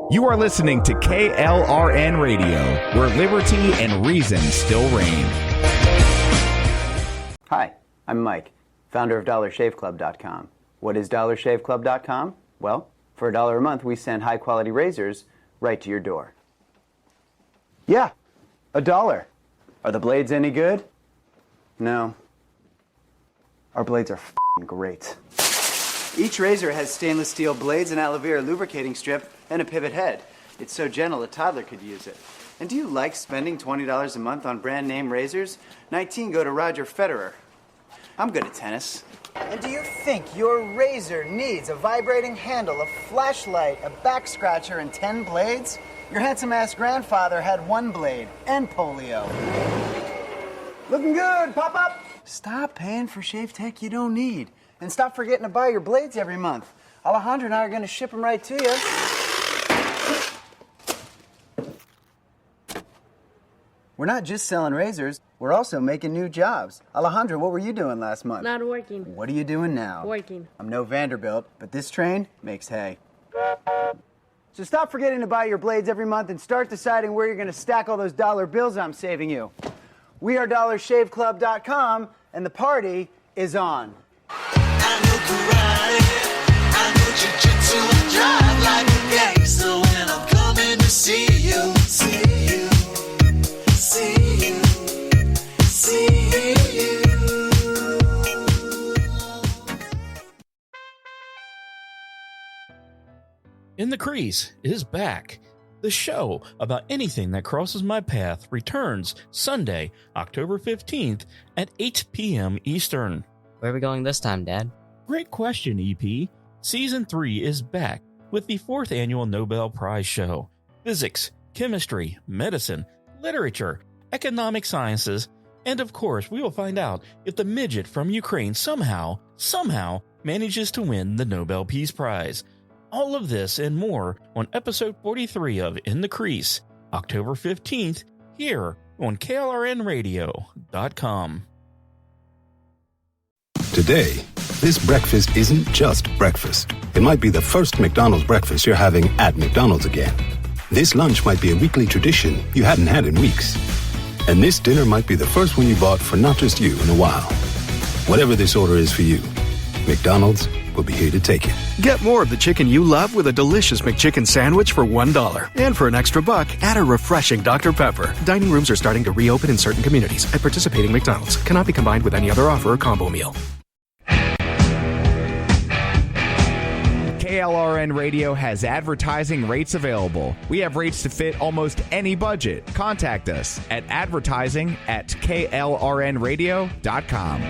You are listening to KLRN Radio, where liberty and reason still reign. Hi, I'm Mike, founder of DollarShaveClub.com. What is DollarShaveClub.com? Well, for $1 a month, we send high-quality razors right to your door. Yeah, $1. Are the blades any good? No. Our blades are f***ing great. Each razor has stainless steel blades, an aloe vera lubricating strip, and a pivot head. It's so gentle a toddler could use it. And do you like spending $20 a month on brand name razors? 19 go to Roger Federer. I'm good at tennis. And do you think your razor needs a vibrating handle, a flashlight, a back scratcher, and 10 blades? Your handsome-ass grandfather had 1 blade and polio. Looking good, Pop-Up! Stop paying for shave tech you don't need. And stop forgetting to buy your blades every month. Alejandro and I are going to ship them right to you. We're not just selling razors, we're also making new jobs. Alejandro, what were you doing last month? Not working. What are you doing now? Working. I'm no Vanderbilt, but this train makes hay. So stop forgetting to buy your blades every month and start deciding where you're going to stack all those dollar bills I'm saving you. We are DollarShaveClub.com, and the party is on. I know karate, I know jiu-jitsu, and drive like a gangster when I'm coming to see you, see you, see you, see you. In the Crease is back. The show about anything that crosses my path returns Sunday, October 15th at 8 p.m. Eastern. Where are we going this time, Dad? Great question, EP. Season 3 is back with the 4th annual Nobel Prize show. Physics, chemistry, medicine, literature, economic sciences, and of course, we will find out if the midget from Ukraine somehow manages to win the Nobel Peace Prize. All of this and more on episode 43 of In the Crease, October 15th, here on KLRNradio.com. Today, this breakfast isn't just breakfast. It might be the first McDonald's breakfast you're having at McDonald's again. This lunch might be a weekly tradition you hadn't had in weeks. And this dinner might be the first one you bought for not just you in a while. Whatever this order is for you, McDonald's will be here to take it. Get more of the chicken you love with a delicious McChicken sandwich for $1. And for an extra buck, add a refreshing Dr. Pepper. Dining rooms are starting to reopen in certain communities at participating McDonald's. Cannot be combined with any other offer or combo meal. KLRN Radio has advertising rates available. We have rates to fit almost any budget. Contact us at advertising@klrnradio.com.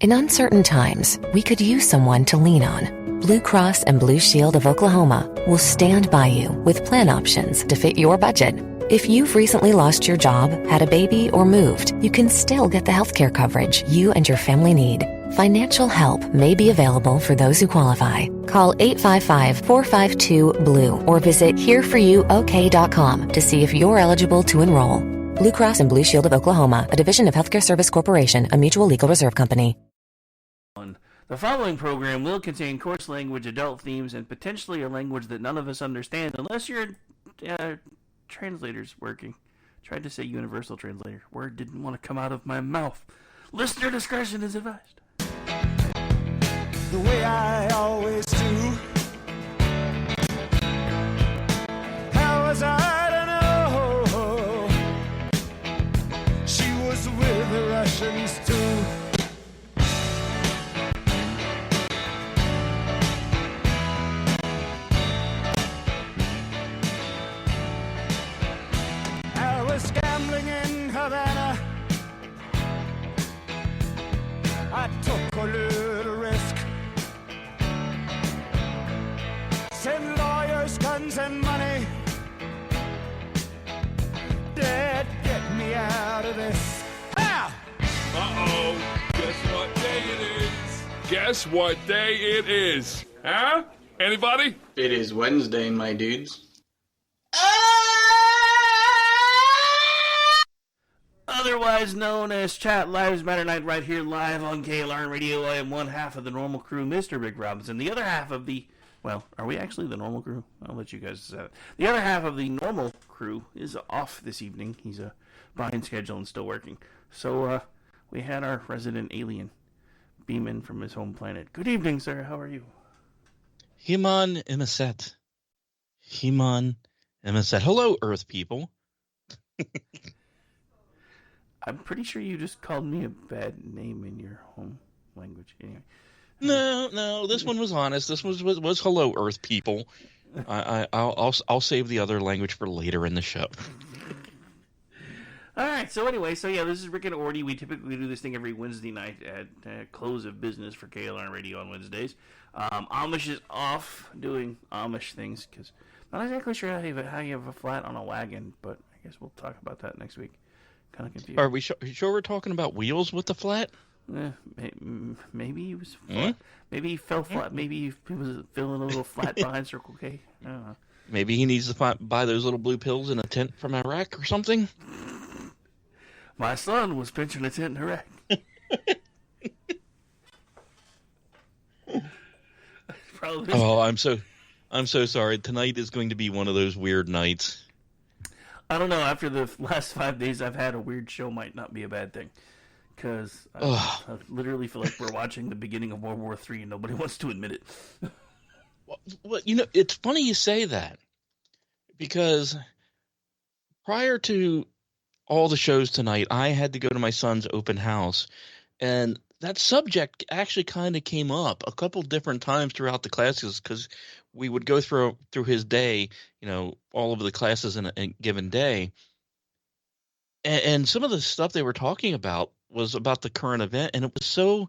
In uncertain times, we could use someone to lean on. Blue Cross and Blue Shield of Oklahoma will stand by you with plan options to fit your budget. If you've recently lost your job, had a baby, or moved, you can still get the healthcare coverage you and your family need. Financial help may be available for those who qualify. Call 855-452-BLUE or visit hereforyouok.com to see if you're eligible to enroll. Blue Cross and Blue Shield of Oklahoma, a division of Healthcare Service Corporation, a mutual legal reserve company. The following program will contain coarse language, adult themes, and potentially a language that none of us understand unless your translator's working. Tried to say universal translator. Word didn't want to come out of my mouth. Listener discretion is advised. The way I always do. How was I to know she was with the Russians too? I was gambling in Havana. I took a little risk. Send lawyers, guns, and money. Dad, get me out of this. Ah! Uh-oh. Guess what day it is? Guess what day it is? Huh? Anybody? It is Wednesday, my dudes. otherwise known as Chat Lives Matter Night, right here live on KLRN Radio. I am one half of the normal crew, Mr. Rick Robinson. The other half of the, well, are we actually the normal crew? I'll let you guys decide. The other half of the normal crew is off this evening. He's behind schedule and still working. So we had our resident alien beam in from his home planet. Good evening, sir. How are you? Himan Emeset. Himan Emeset. Hello, Earth people. I'm pretty sure you just called me a bad name in your home language. Anyway. No, this one was honest. This was hello, Earth people. I'll save the other language for later in the show. All right. So anyway, yeah, this is Rick and Ordy. We typically do this thing every Wednesday night at close of business for KLRN Radio on Wednesdays. Amish is off doing Amish things because not exactly sure how you have a flat on a wagon, but I guess we'll talk about that next week. Kind of confused. Are we sure we're talking about wheels with the flat? Maybe he was flat. Maybe he fell flat. Maybe he was feeling a little flat behind Circle K. I don't know. Maybe he needs to buy those little blue pills in a tent from Iraq or something. My son was pinching a tent in Iraq. Probably. Oh, I'm so sorry. Tonight is going to be one of those weird nights. I don't know. After the last 5 days I've had, a weird show might not be a bad thing. Because I literally feel like we're watching the beginning of World War III and nobody wants to admit it. Well, it's funny you say that. Because prior to all the shows tonight, I had to go to my son's open house. And that subject actually kind of came up a couple different times throughout the classes because we would go through his day, all of the classes in a given day. And some of the stuff they were talking about was about the current event. And it was so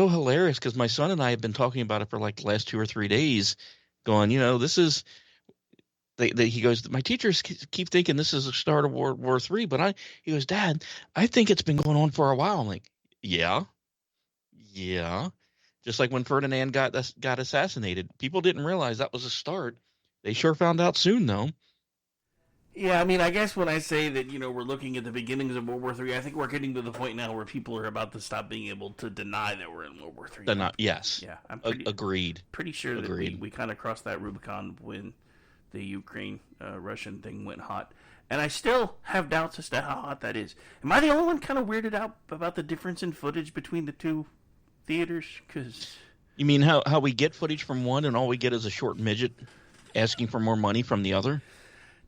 hilarious because my son and I have been talking about it for like the last 2 or 3 days going, this is he goes, my teachers keep thinking this is the start of World War III. But he goes, Dad, I think it's been going on for a while. I'm like, yeah. Just like when Ferdinand got assassinated, people didn't realize that was a start. They sure found out soon, though. Yeah, I mean, I guess when I say that, we're looking at the beginnings of World War III, I think we're getting to the point now where people are about to stop being able to deny that we're in World War III. Yes. Yeah, I'm agreed. Pretty sure that we kind of crossed that Rubicon when the Ukraine-Russian thing went hot. And I still have doubts as to how hot that is. Am I the only one kind of weirded out about the difference in footage between the two theaters? Cause... You mean how we get footage from one and all we get is a short midget asking for more money from the other?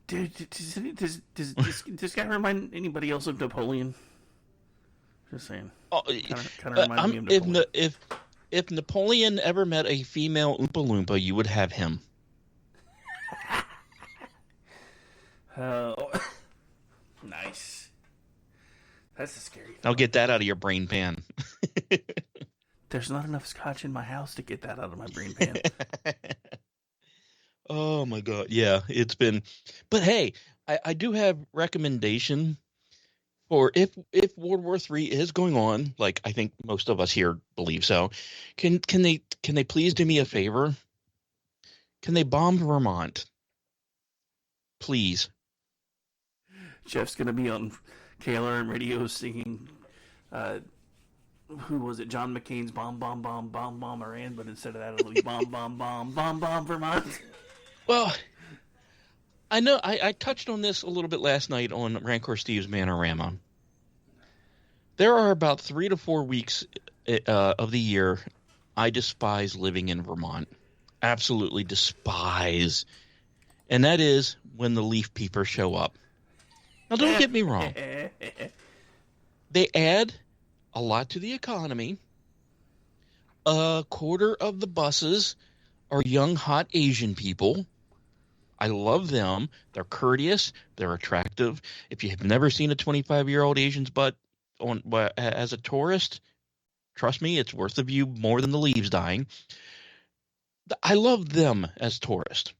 Dude, does this guy remind anybody else of Napoleon? Just saying. Kind of reminds me of Napoleon. If Napoleon ever met a female Oompa Loompa, you would have him. Oh, nice. That's a scary thought. I'll get that out of your brain pan. There's not enough scotch in my house to get that out of my brain pan. Oh my God. Yeah, it's been, but hey, I do have recommendation for if World War III is going on, like I think most of us here believe so, can they please do me a favor? Can they bomb Vermont? Please. Jeff's going to be on KLRN Radio singing, who was it? John McCain's Bomb, Bomb, Bomb, Bomb, Bomb, Iran, but instead of that, it'll be Bomb, Bomb, Bomb, Bomb, Bomb, Vermont. Well, I know I touched on this a little bit last night on Rancor Steve's Manorama. There are about 3 to 4 weeks of the year I despise living in Vermont. Absolutely despise. And that is when the leaf peepers show up. Now, don't get me wrong. They add a lot to the economy. A quarter of the buses are young, hot Asian people. I love them. They're courteous. They're attractive. If you have never seen a 25-year-old Asian's butt as a tourist, trust me, it's worth the view more than the leaves dying. I love them as tourists.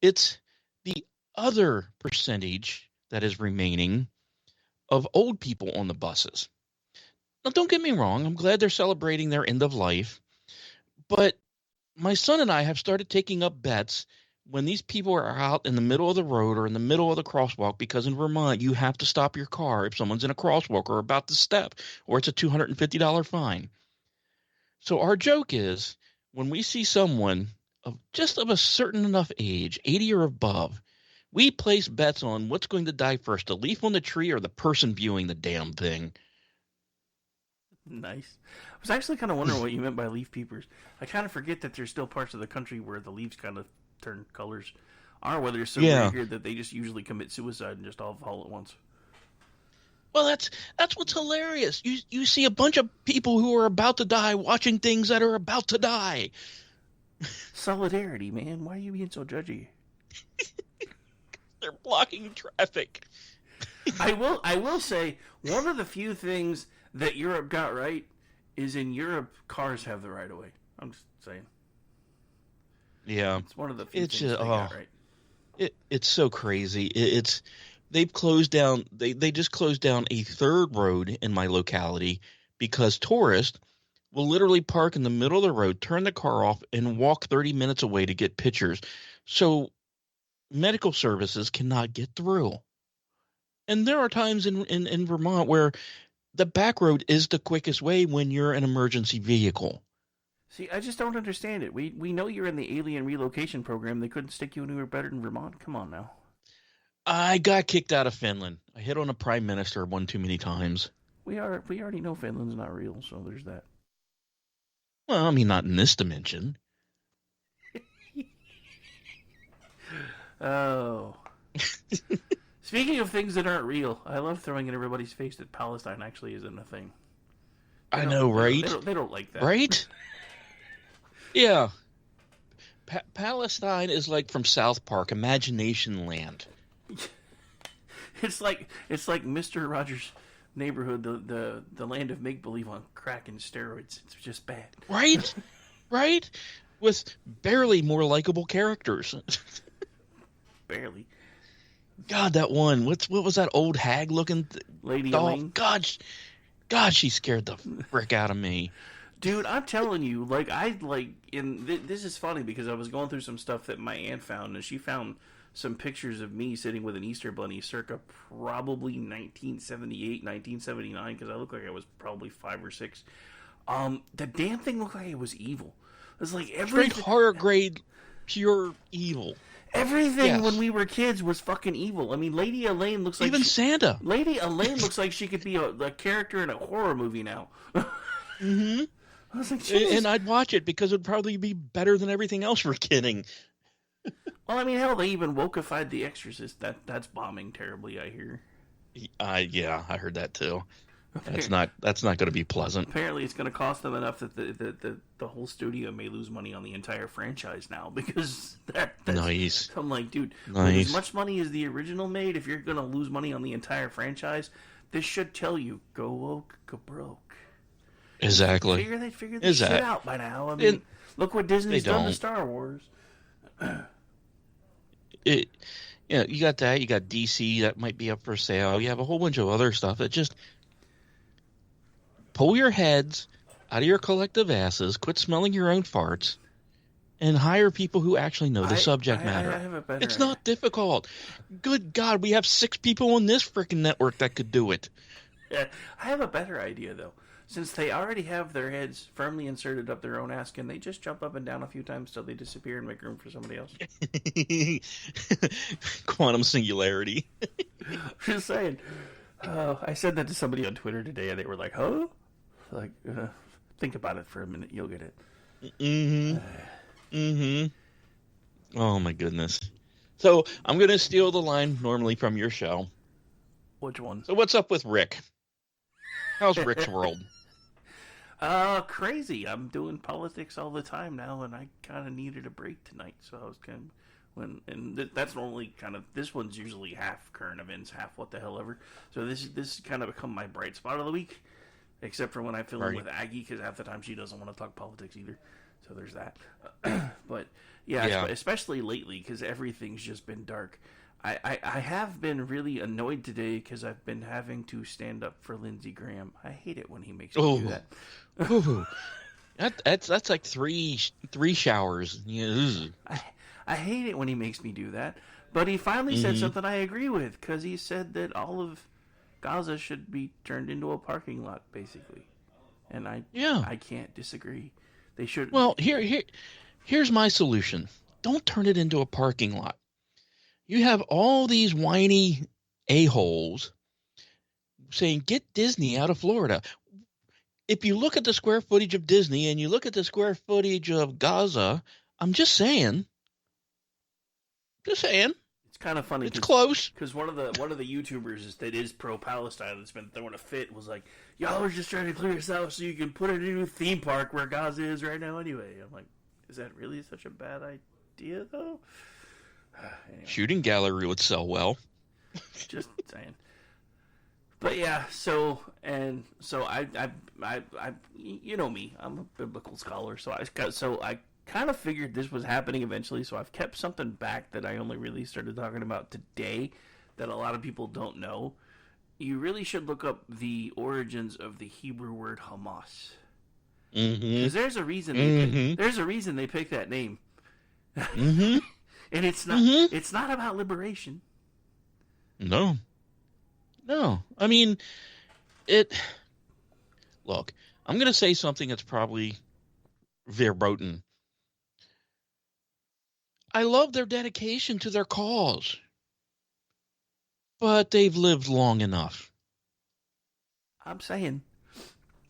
It's the other percentage that is remaining of old people on the buses. Now, don't get me wrong. I'm glad they're celebrating their end of life. But my son and I have started taking up bets when these people are out in the middle of the road or in the middle of the crosswalk, because in Vermont you have to stop your car if someone's in a crosswalk or about to step, or it's a $250 fine. So our joke is, when we see someone of a certain enough age, 80 or above, we place bets on what's going to die first, the leaf on the tree or the person viewing the damn thing. Nice. I was actually kind of wondering what you meant by leaf peepers. I kind of forget that there's still parts of the country where the leaves kind of turn colors. Our weather is so weird here that they just usually commit suicide and just all fall at once. Well, that's what's hilarious. You see a bunch of people who are about to die watching things that are about to die. Solidarity, man. Why are you being so judgy? They're blocking traffic. I will say, one of the few things that Europe got right is in Europe, cars have the right of way. I'm just saying. Yeah. It's one of the few things they got right. It's so crazy. They've closed down. They just closed down a third road in my locality because tourists will literally park in the middle of the road, turn the car off, and walk 30 minutes away to get pictures. So medical services cannot get through. And there are times in Vermont where the back road is the quickest way when you're an emergency vehicle. See, I just don't understand it. We know you're in the alien relocation program. They couldn't stick you anywhere better than Vermont. Come on now. I got kicked out of Finland. I hit on a prime minister one too many times. We already know Finland's not real, so there's that. Well, I mean, not in this dimension. Oh. Speaking of things that aren't real, I love throwing in everybody's face that Palestine actually isn't a thing. I know, right? They don't like that. Right? Yeah. Palestine is like from South Park, Imagination Land. It's like Mr. Rogers' Neighborhood, the land of make believe on crack and steroids. It's just bad. Right? Right? With barely more likable characters. Barely. God, that one. What was that old hag looking Lady doll? Elaine? God, she scared the frick out of me. Dude, I'm telling you, this is funny because I was going through some stuff that my aunt found, and she found some pictures of me sitting with an Easter bunny circa probably 1978, 1979, because I look like I was probably 5 or 6. The damn thing looked like it was evil. It was like Straight horror grade, pure evil. Everything when we were kids was fucking evil. I mean, Lady Elaine looks like... Even Santa. Lady Elaine looks like she could be a character in a horror movie now. Mm-hmm. I was like, Jesus. And I'd watch it because it would probably be better than everything else we're getting. Well, I mean, hell, they even wokeified The Exorcist. That's bombing terribly, I hear. Yeah, I heard that too. That's not going to be pleasant. Apparently, it's going to cost them enough that the whole studio may lose money on the entire franchise now because that's nice. I'm like, dude, nice. With as much money as the original made, if you're going to lose money on the entire franchise, this should tell you go woke, go broke. Exactly. Figure this shit out by now. I mean, look what Disney's done to Star Wars. You got that. You got DC that might be up for sale. You have a whole bunch of other stuff that just pull your heads out of your collective asses, quit smelling your own farts, and hire people who actually know the subject matter. It's not difficult. Good God, we have 6 people on this freaking network that could do it. Yeah, I have a better idea, though. Since they already have their heads firmly inserted up their own ass, can they just jump up and down a few times till they disappear and make room for somebody else? Quantum singularity. Just saying. I said that to somebody on Twitter today, and they were like, huh? Like, think about it for a minute. You'll get it. Oh, my goodness. So, I'm going to steal the line normally from your show. Which one? So, what's up with Rick? How's Rick's world? Crazy. I'm doing politics all the time now, and I kind of needed a break tonight, so I was kind of... that's normally kind of... This one's usually half current events, half what the hell ever. So this kind of become my bright spot of the week, except for when I fill in with Aggie, because half the time she doesn't want to talk politics either. So there's that. But, yeah. Especially lately, because everything's just been dark. I have been really annoyed today because I've been having to stand up for Lindsey Graham. I hate it when he makes me do that. Ooh. That's like three showers. I hate it when he makes me do that. But he finally said something I agree with, because he said that all of Gaza should be turned into a parking lot, basically. And I can't disagree. They should. Well, here's my solution. Don't turn it into a parking lot. You have all these whiny a-holes saying, get Disney out of Florida. If you look at the square footage of Disney and you look at the square footage of Gaza, I'm just saying. It's kind of funny. It's close. Because one of the YouTubers that is pro-Palestine that's been throwing a fit was like, y'all are just trying to clear this out so you can put a new theme park where Gaza is right now anyway. I'm like, is that really such a bad idea, though? Anyway. Shooting gallery would sell well. Just saying. But yeah, so I you know me, I'm a biblical scholar, so I kind of figured this was happening eventually, so I've kept something back that I only really started talking about today that a lot of people don't know. You really should look up the origins of the Hebrew word Hamas. Because there's a reason they picked that name. And it's not about liberation. No. I mean, look, I'm going to say something that's probably verboten. I love their dedication to their cause, but they've lived long enough. I'm saying,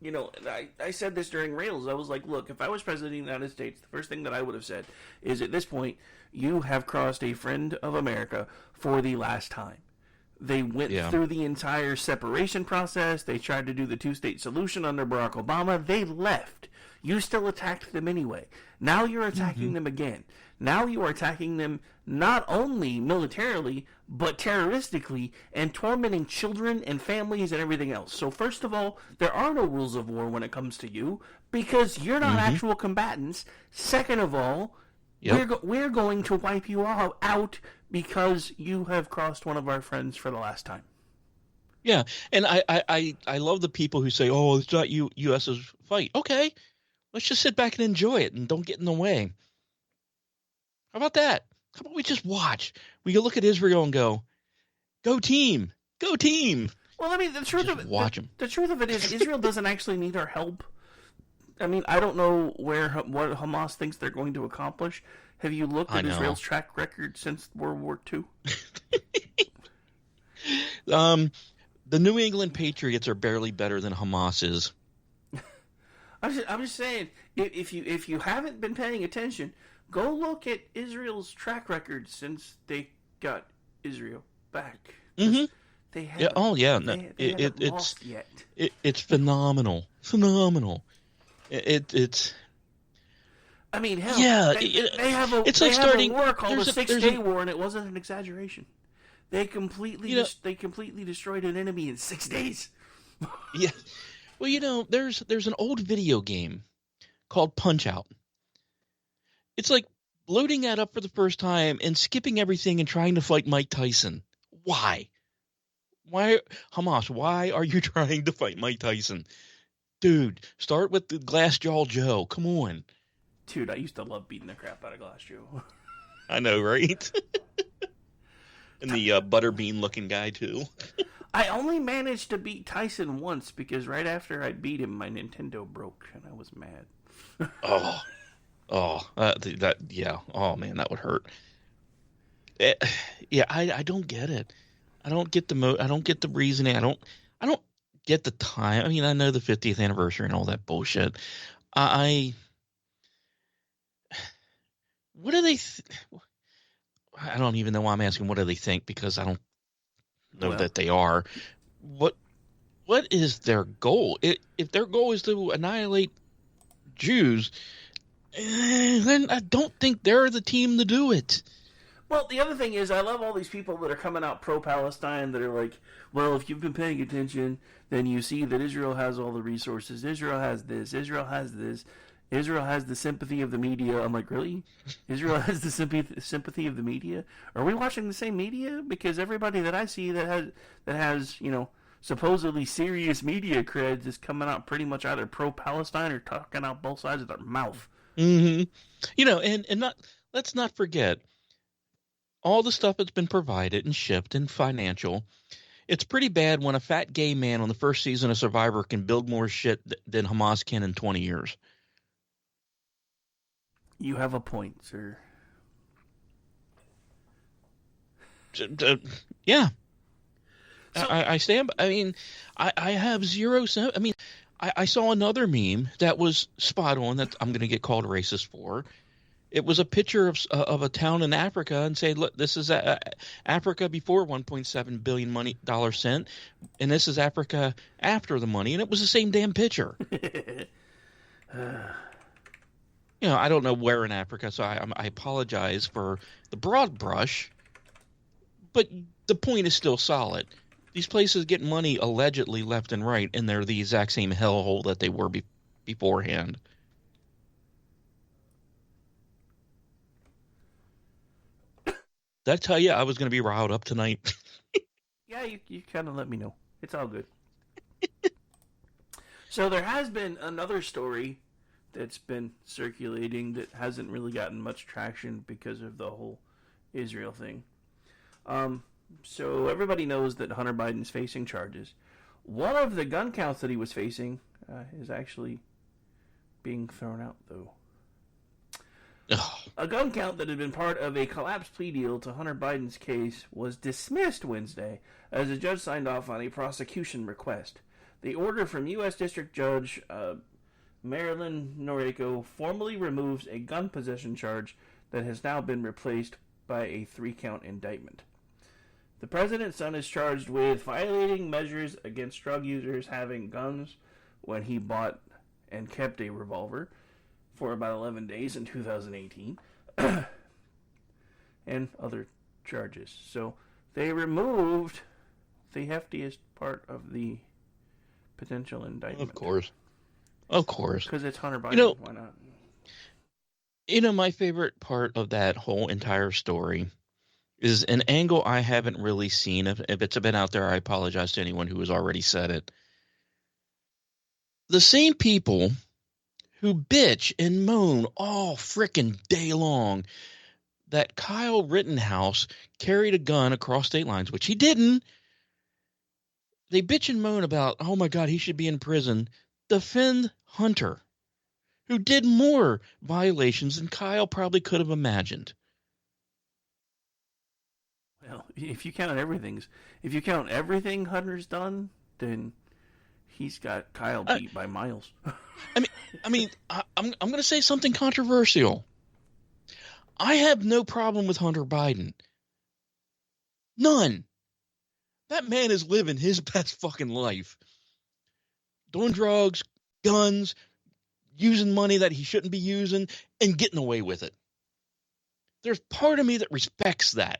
I said this during Rails. I was like, look, if I was president of the United States, the first thing that I would have said is, at this point, you have crossed a friend of America for the last time. They went through the entire separation process. They tried to do the two-state solution under Barack Obama. They left. You still attacked them anyway. Now you're attacking them again. Now you are attacking them not only militarily, but terroristically, and tormenting children and families and everything else. So first of all, there are no rules of war when it comes to you, because you're not actual combatants. Second of all, we're going to wipe you all out because you have crossed one of our friends for the last time. Yeah, and I love the people who say, oh, it's not U.S.'s fight. Okay, let's just sit back and enjoy it and don't get in the way. How about that? How about we just watch? We can look at Israel and go team, go team. Well, I mean, the truth of it is Israel doesn't actually need our help. I mean, I don't know what Hamas thinks they're going to accomplish. Have you looked at Israel's track record since World War II? The New England Patriots are barely better than Hamas is. I'm just saying, if you haven't been paying attention, go look at Israel's track record since they got Israel back. They haven't, they haven't lost yet. It's phenomenal. It's. I mean, hell, they have a war called the 6-Day War, and it wasn't an exaggeration. They completely destroyed an enemy in 6 days. Yeah. Well, there's an old video game called Punch-Out. It's like loading that up for the first time and skipping everything and trying to fight Mike Tyson. Why? Hamas, why are you trying to fight Mike Tyson? Dude, start with the Glass Jaw Joe. Come on. Dude, I used to love beating the crap out of Glass Joe. I know, right? And the butterbean-looking guy, too. I only managed to beat Tyson once because right after I beat him, my Nintendo broke, and I was mad. Oh, man, that would hurt. I don't get it. I don't get the reasoning. I don't get the time. I mean, I know the 50th anniversary and all that bullshit. What do they? I don't even know why I'm asking. What do they think? Because I don't know that they are. What is their goal? If their goal is to annihilate Jews, then I don't think they're the team to do it. Well, the other thing is, I love all these people that are coming out pro-Palestine that are like, well, if you've been paying attention, then you see that Israel has all the resources. Israel has this. Israel has this. Israel has the sympathy of the media. I'm like, really? Israel has the sympathy of the media? Are we watching the same media? Because everybody that I see that has supposedly serious media creds is coming out pretty much either pro-Palestine or talking out both sides of their mouth. Mm-hmm. And not let's not forget all the stuff that's been provided and shipped and financial. It's pretty bad when a fat gay man on the first season of Survivor can build more shit than Hamas can in 20 years. You have a point, sir. Yeah. So, I stand. I mean, I have zero. I mean, I saw another meme that was spot on that I'm going to get called racist for. It was a picture of a town in Africa and say, look, this is Africa before 1.7 billion dollar cent, and this is Africa after the money, and it was the same damn picture. You know, I don't know where in Africa, so I apologize for the broad brush, but the point is still solid. These places get money allegedly left and right, and they're the exact same hellhole that they were beforehand. Did I tell you I was going to be riled up tonight? Yeah, you kind of let me know. It's all good. So there has been another story that's been circulating that hasn't really gotten much traction because of the whole Israel thing. So everybody knows that Hunter Biden's facing charges. One of the gun counts that he was facing is actually being thrown out, though. A gun count that had been part of a collapsed plea deal to Hunter Biden's case was dismissed Wednesday as a judge signed off on a prosecution request. The order from U.S. District Judge Marilyn Noriko formally removes a gun possession charge that has now been replaced by a 3-count indictment. The president's son is charged with violating measures against drug users having guns when he bought and kept a revolver for about 11 days in 2018, and other charges. So they removed the heftiest part of the potential indictment. Of course. Because it's Hunter Biden. You know, why not? You know, my favorite part of that whole entire story is an angle I haven't really seen. If it's been out there, I apologize to anyone who has already said it. The same people who bitch and moan all frickin' day long that Kyle Rittenhouse carried a gun across state lines, which he didn't. They bitch and moan about, oh my God, he should be in prison. Defend Hunter, who did more violations than Kyle probably could have imagined. Well, if you count everything Hunter's done, then he's got Kyle beat by miles. I'm going to say something controversial. I have no problem with Hunter Biden. None. That man is living his best fucking life. Doing drugs, guns, using money that he shouldn't be using, and getting away with it. There's part of me that respects that.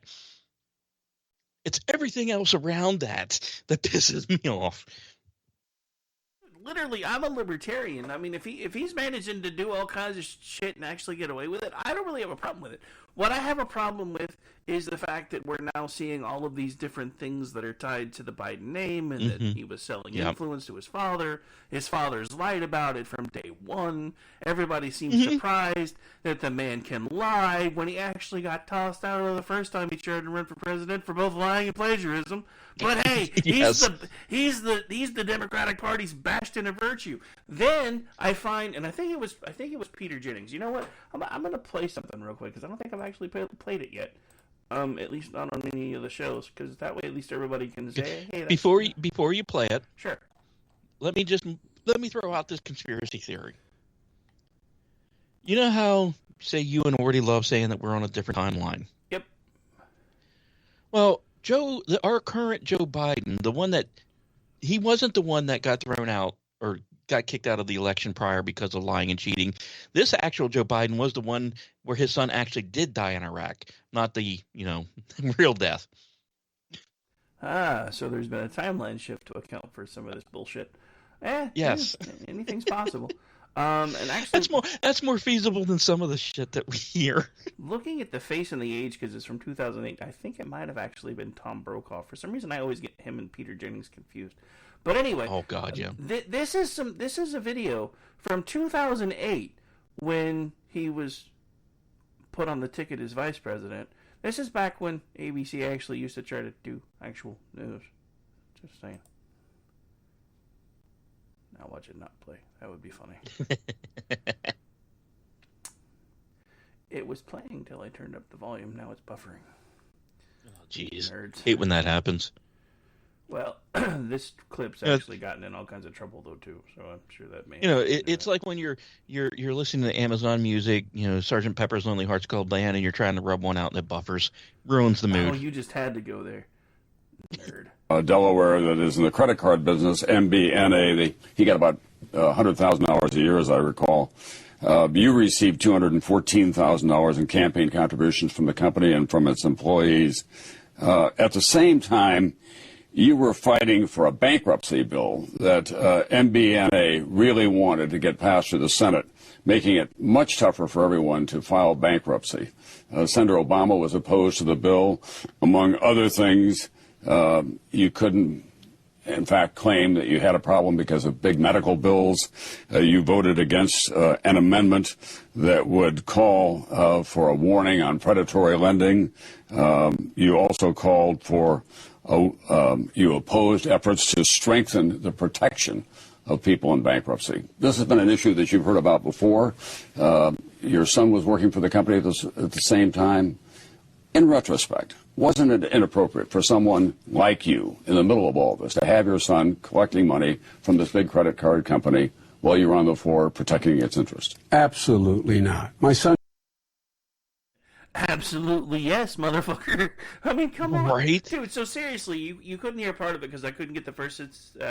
It's everything else around that pisses me off. Literally, I'm a libertarian. I mean, if he's managing to do all kinds of shit and actually get away with it, I don't really have a problem with it. What I have a problem with is the fact that we're now seeing all of these different things that are tied to the Biden name, and that he was selling influence to his father. His father's lied about it from day one. Everybody seems surprised that the man can lie when he actually got tossed out of the first time he tried to run for president for both lying and plagiarism. But hey, Yes. he's the Democratic Party's bastion of virtue. Then I find, and I think it was Peter Jennings. You know what? I'm going to play something real quick because I don't think I've actually played it yet. At least not on any of the shows, because that way at least everybody can say, "Hey." Before you play it, sure. Let me throw out this conspiracy theory. You know how, say, you and Ordy love saying that we're on a different timeline? Yep. Well, our current Joe Biden, the one that he wasn't the one that got thrown out or got kicked out of the election prior because of lying and cheating. This actual Joe Biden was the one where his son actually did die in Iraq, not the, real death. So there's been a timeline shift to account for some of this bullshit. Yes. Anything's possible. And actually, that's more feasible than some of the shit that we hear. Looking at the face and the age, because it's from 2008, I think it might have actually been Tom Brokaw. For some reason, I always get him and Peter Jennings confused. But anyway, oh God, yeah. This is a video from 2008 when he was put on the ticket as vice president. This is back when ABC actually used to try to do actual news. Just saying. Now watch it not play. That would be funny. It was playing till I turned up the volume. Now it's buffering. Oh, jeez. Nerds. Hate when that happens. Well, this clip's actually gotten in all kinds of trouble though too, so I'm sure that may. It's like when you're listening to Amazon Music, Sgt. Pepper's Lonely Hearts Club Band, and you're trying to rub one out and it buffers, ruins the mood. Oh, you just had to go there, nerd. Delaware that is in the credit card business, MBNA. He got about $100,000 a year, as I recall. You received $214,000 in campaign contributions from the company and from its employees. At the same time, you were fighting for a bankruptcy bill that MBNA really wanted to get passed through the Senate, making it much tougher for everyone to file bankruptcy. Senator Obama was opposed to the bill. Among other things, you couldn't, in fact, claim that you had a problem because of big medical bills. You voted against an amendment that would call for a warning on predatory lending. You also called for you opposed efforts to strengthen the protection of people in bankruptcy. This has been an issue that you've heard about before. Your son was working for the company at the same time. In retrospect, wasn't it inappropriate for someone like you, in the middle of all this, to have your son collecting money from this big credit card company while you were on the floor protecting its interest? Absolutely not. My son... Absolutely yes, motherfucker. I mean, come on. Right? Dude, so seriously, you couldn't hear part of it because I couldn't get the first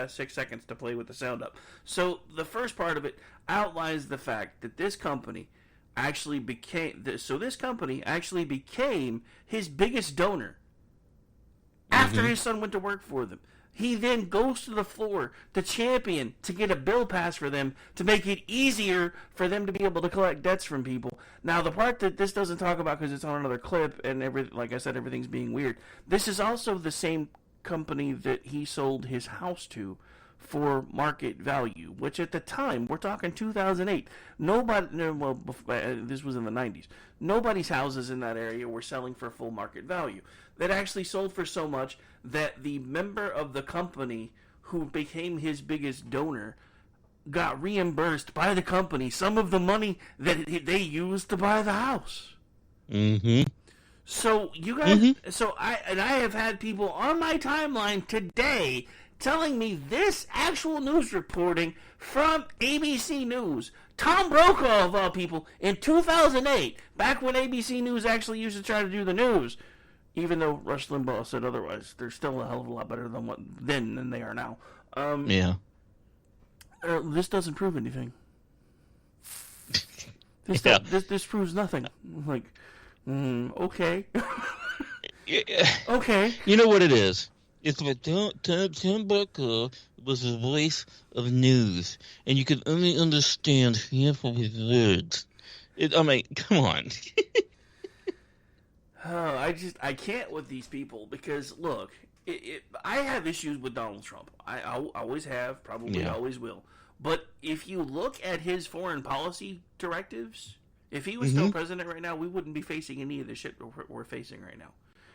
6 seconds to play with the sound up. So the first part of it outlines the fact that this company actually became his biggest donor after his son went to work for them. He then goes to the floor to champion to get a bill passed for them to make it easier for them to be able to collect debts from people. Now, the part that this doesn't talk about because it's on another clip and like I said, everything's being weird. This is also the same company that he sold his house to for market value, which at the time, we're talking 2008, this was in the 90s, nobody's houses in that area were selling for full market value. That actually sold for so much that the member of the company who became his biggest donor got reimbursed by the company some of the money that they used to buy the house. Mm-hmm. So you guys, I have had people on my timeline today telling me this actual news reporting from ABC News. Tom Brokaw, of all people, in 2008, back when ABC News actually used to try to do the news, even though Rush Limbaugh said otherwise, they're still a hell of a lot better than they are now. Yeah. This doesn't prove anything. This proves nothing. Like, okay. Okay. You know what it is? It's that Tom Brokaw was the voice of news, and you could only understand half of his words. I mean, come on. I can't with these people because, look, I have issues with Donald Trump. I always have, probably always will. But if you look at his foreign policy directives, if he was still president right now, we wouldn't be facing any of the shit we're facing right now.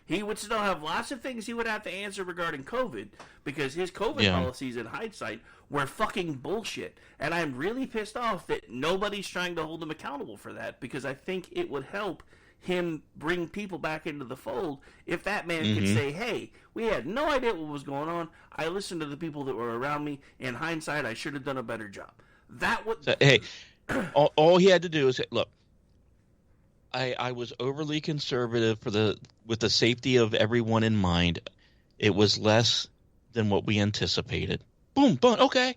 He would still have lots of things he would have to answer regarding COVID because his COVID policies in hindsight were fucking bullshit. And I'm really pissed off that nobody's trying to hold him accountable for that because I think it would help him bring people back into the fold if that man could say, hey, we had no idea what was going on. I listened to the people that were around me. In hindsight, I should have done a better job. That would... Hey, all he had to do is say, look, I was overly conservative with the safety of everyone in mind. It was less than what we anticipated. Boom, boom, okay.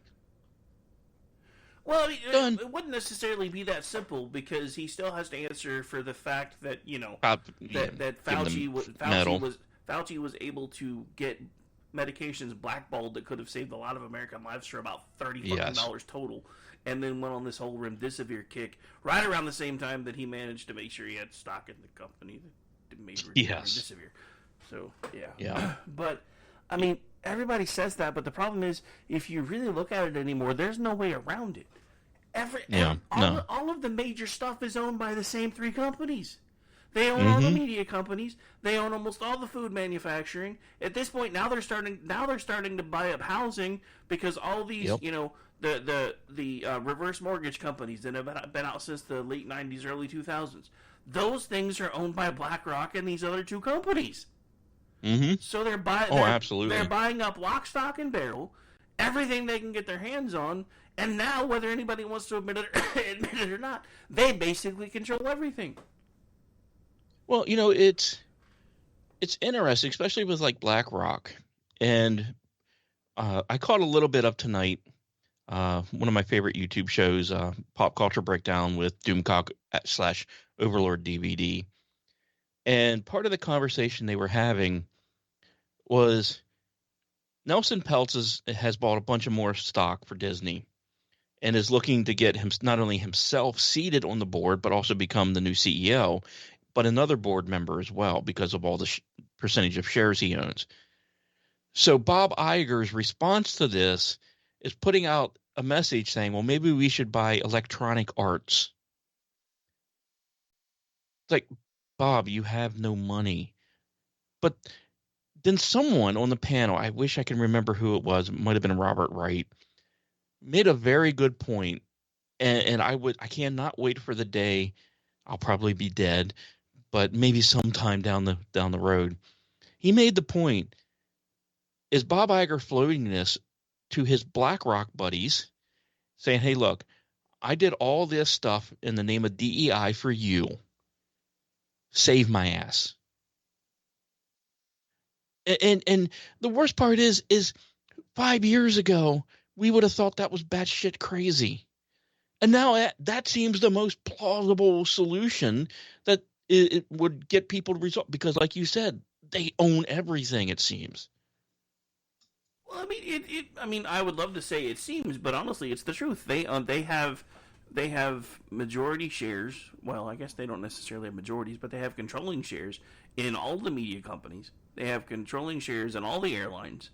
Well, it wouldn't necessarily be that simple because he still has to answer for the fact that that Fauci was able to get medications blackballed that could have saved a lot of American lives for about $30 total, and then went on this whole remdesivir kick right around the same time that he managed to make sure he had stock in the company that made remdesivir. So yeah. But I mean, everybody says that, but the problem is, if you really look at it anymore, there's no way around it. All of the major stuff is owned by the same three companies. They own all the media companies. They own almost all the food manufacturing. At this point, now they're starting to buy up housing because all these, the reverse mortgage companies that have been out since the late 90s, early 2000s. Those things are owned by BlackRock and these other two companies. Mm-hmm. So they're buying. Absolutely. They're buying up lock, stock, and barrel, everything they can get their hands on. And now, whether anybody wants to admit it or not, they basically control everything. Well, it's interesting, especially with like BlackRock, and I caught a little bit of tonight. One of my favorite YouTube shows, Pop Culture Breakdown with Doomcock / Overlord DVD, and part of the conversation they were having was Nelson Peltz has bought a bunch of more stock for Disney, and is looking to get him not only himself seated on the board, but also become the new CEO, but another board member as well because of all the percentage of shares he owns. So Bob Iger's response to this is putting out a message saying, well, maybe we should buy Electronic Arts. It's like, Bob, you have no money. But then someone on the panel, I wish I can remember who it was, it might have been Robert Wright, made a very good point, and I cannot wait for the day I'll probably be dead, but maybe sometime down the road. He made the point: is Bob Iger floating this to his BlackRock buddies, saying, "Hey, look, I did all this stuff in the name of DEI for you. Save my ass." And the worst part is 5 years ago, we would have thought that was batshit crazy. And now that seems the most plausible solution that it would get people to result. Because like you said, they own everything, it seems. Well, I mean, I would love to say it seems, but honestly, it's the truth. They have majority shares. Well, I guess they don't necessarily have majorities, but they have controlling shares in all the media companies. They have controlling shares in all the airlines.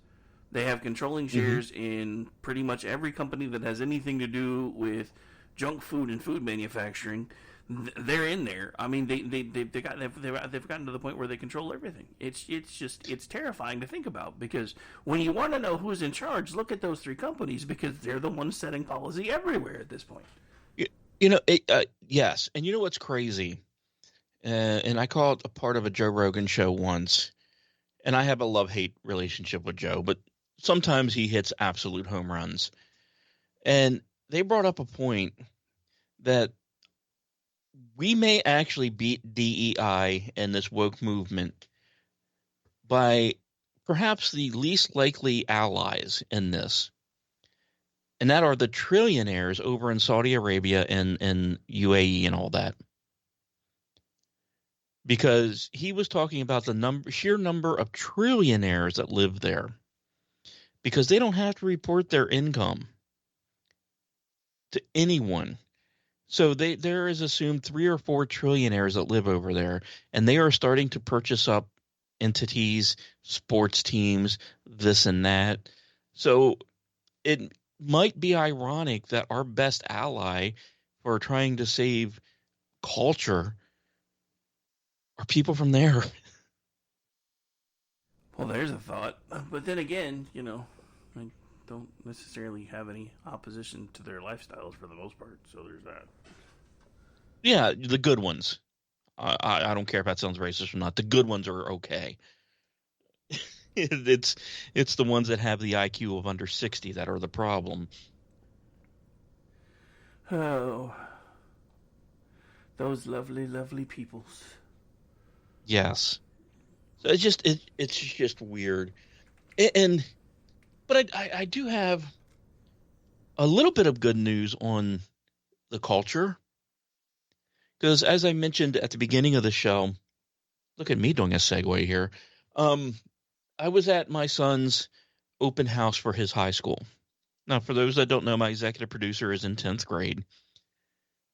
They have controlling shares in pretty much every company that has anything to do with junk food and food manufacturing. They're in there. I mean, they've gotten to the point where they control everything. It's terrifying to think about, because when you want to know who's in charge, look at those three companies, because they're the ones setting policy everywhere at this point. Yes, and you know what's crazy? And I call it a part of a Joe Rogan show once, and I have a love-hate relationship with Joe, but sometimes he hits absolute home runs. And they brought up a point that we may actually beat DEI and this woke movement by perhaps the least likely allies in this. And that are the trillionaires over in Saudi Arabia and UAE and all that. Because he was talking about the sheer number of trillionaires that live there. Because they don't have to report their income to anyone. So there is assumed 3 or 4 trillionaires that live over there, and they are starting to purchase up entities, sports teams, this and that. So it might be ironic that our best ally for trying to save culture are people from there. Well, there's a thought. But then again, I don't necessarily have any opposition to their lifestyles for the most part. So there's that. Yeah, the good ones. I don't care if that sounds racist or not. The good ones are okay. It's the ones that have the IQ of under 60 that are the problem. Oh, those lovely, lovely peoples. Yes. So it's just weird. But I do have a little bit of good news on the culture. Because as I mentioned at the beginning of the show, look at me doing a segue here. I was at my son's open house for his high school. Now, for those that don't know, my executive producer is in 10th grade.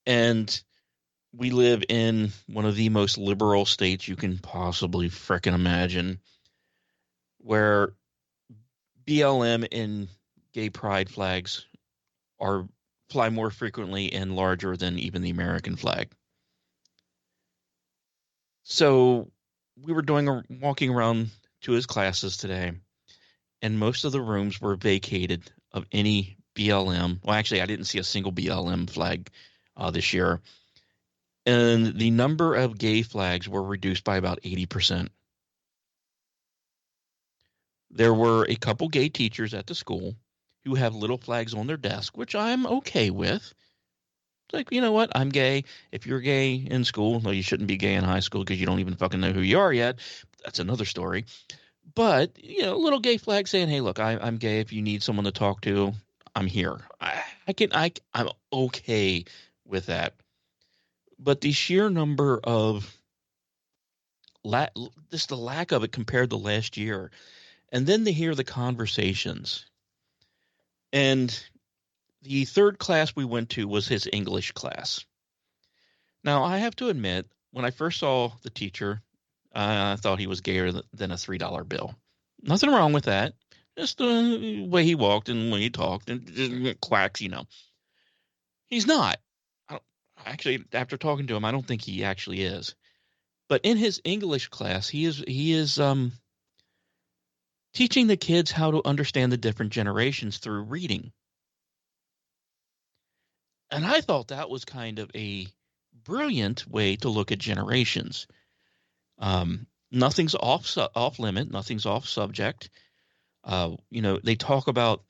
And we live in one of the most liberal states you can possibly frickin' imagine, where BLM and gay pride flags fly more frequently and larger than even the American flag. So we were walking around to his classes today, and most of the rooms were vacated of any BLM. Well, actually, I didn't see a single BLM flag this year. And the number of gay flags were reduced by about 80%. There were a couple gay teachers at the school who have little flags on their desk, which I'm okay with. Like, you know what? I'm gay. If you're gay in school, well, you shouldn't be gay in high school because you don't even fucking know who you are yet. That's another story. But, you know, little gay flag saying, hey, look, I'm gay. If you need someone to talk to, I'm here. I'm okay with that. But the sheer number of just the lack of it compared to last year, and then to hear the conversations. And the third class we went to was his English class. Now, I have to admit, when I first saw the teacher, I thought he was gayer than a $3 bill. Nothing wrong with that. Just the way he walked and when he talked and just quacks, you know. He's not. Actually, after talking to him, I don't think he actually is. But in his English class, he is teaching the kids how to understand the different generations through reading. And I thought that was kind of a brilliant way to look at generations. Nothing's off limit. Nothing's off subject. You know, they talk about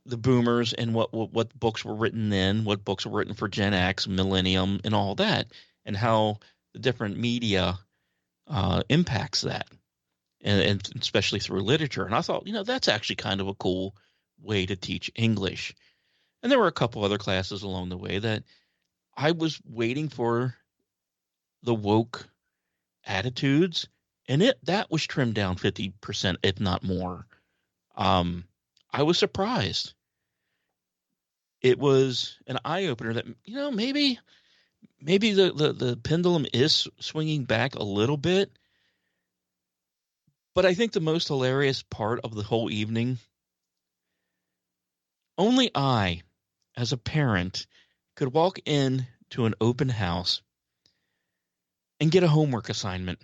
the boomers and what books were written then, what books were written for Gen X, Millennium, and all that, and how the different media impacts that, and especially through literature. And I thought, you know, that's actually kind of a cool way to teach English. And there were a couple other classes along the way that I was waiting for the woke attitudes, and that was trimmed down 50%, if not more. I was surprised. It was an eye-opener that, you know, maybe the pendulum is swinging back a little bit. But I think the most hilarious part of the whole evening, only I, as a parent, could walk in to an open house and get a homework assignment.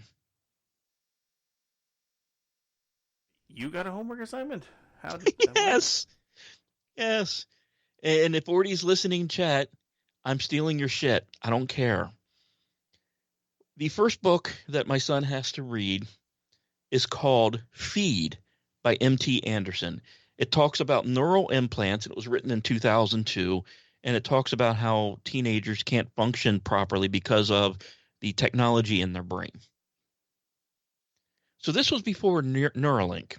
You got a homework assignment? How did that Yes. Yes. And if Ordy's listening, chat, I'm stealing your shit. I don't care. The first book that my son has to read is called Feed by M.T. Anderson. It talks about neural implants. It was written in 2002, and it talks about how teenagers can't function properly because of the technology in their brain. So this was before Neuralink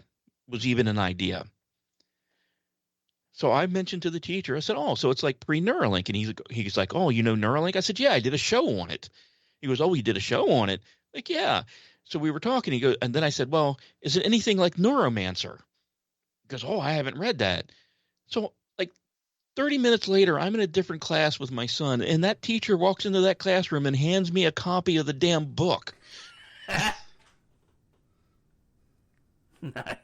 was even an idea. So I mentioned to the teacher, I said, oh, so it's like pre-Neuralink. And he's like, oh, you know Neuralink? I said, yeah, I did a show on it. He goes, oh, you did a show on it? Like, yeah. So we were talking. He goes, and then I said, well, is it anything like Neuromancer? He goes, oh, I haven't read that. So like 30 minutes later, I'm in a different class with my son, and that teacher walks into that classroom and hands me a copy of the damn book. Nice.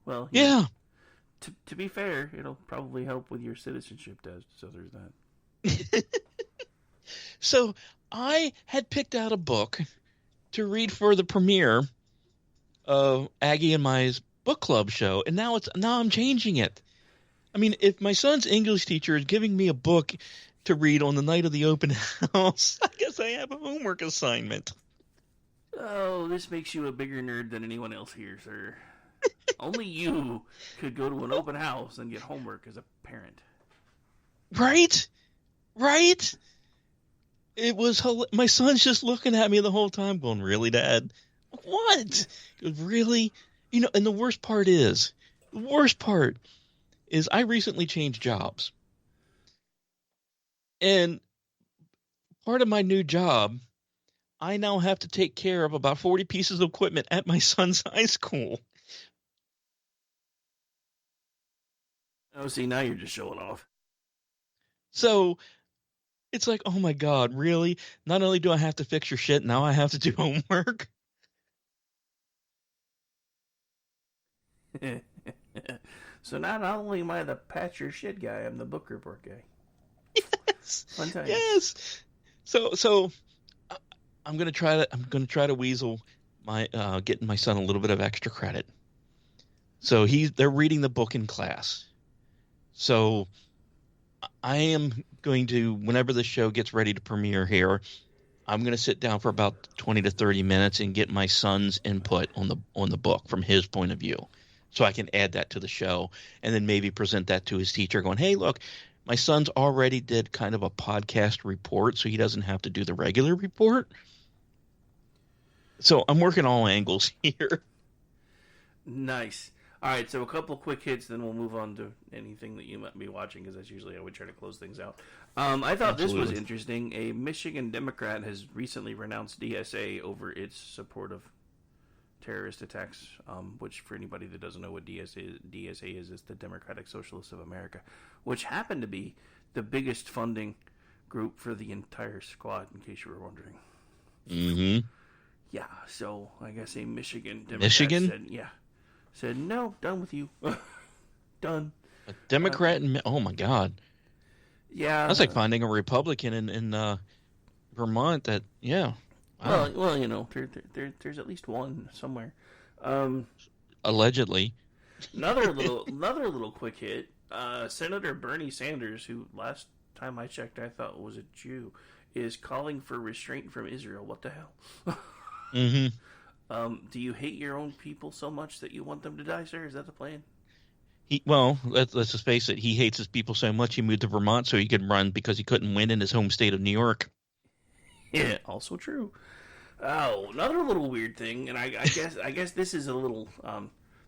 Well, yeah. To be fair, it'll probably help with your citizenship test, so there's that. So I had picked out a book to read for the premiere of Aggie and Mai's book club show, and now I'm changing it. I mean, if my son's English teacher is giving me a book to read on the night of the open house, I guess I have a homework assignment. Oh, this makes you a bigger nerd than anyone else here, sir. Only you could go to an open house and get homework as a parent. Right? It was my son's just looking at me the whole time going, really, Dad? What? Really? You know, and the worst part is I recently changed jobs. And part of my new job, I now have to take care of about 40 pieces of equipment at my son's high school. Oh, see, now you're just showing off. So it's like, oh my God, really? Not only do I have to fix your shit, now I have to do homework. So not only am I the patch your shit guy, I'm the book report guy. Yes. Fun time. Yes. So I'm gonna try to weasel my getting my son a little bit of extra credit. So they're reading the book in class. So I am going to, whenever the show gets ready to premiere here, I'm going to sit down for about 20 to 30 minutes and get my son's input on the book from his point of view, so I can add that to the show and then maybe present that to his teacher, going, "Hey, look, my son's already did kind of a podcast report, so he doesn't have to do the regular report." So I'm working all angles here. Nice. All right, so a couple quick hits, then we'll move on to anything that you might be watching, because that's usually how we try to close things out. I thought this was interesting. A Michigan Democrat has recently renounced DSA over its support of terrorist attacks, which, for anybody that doesn't know what DSA is, it's the Democratic Socialists of America, which happened to be the biggest funding group for the entire squad, in case you were wondering. Mm-hmm. Yeah, so I guess a Michigan Democrat said, no, done with you. Done. A Democrat oh my God. Yeah. That's like finding a Republican in Vermont that, yeah. Wow. Well, you know, there's at least one somewhere. Allegedly. Another little quick hit. Senator Bernie Sanders, who last time I checked I thought was a Jew, is calling for restraint from Israel. What the hell? Mm-hmm. Do you hate your own people so much that you want them to die, sir? Is that the plan? Let's just face it. He hates his people so much he moved to Vermont so he could run because he couldn't win in his home state of New York. Yeah, also true. Oh, another little weird thing, and I guess this is a little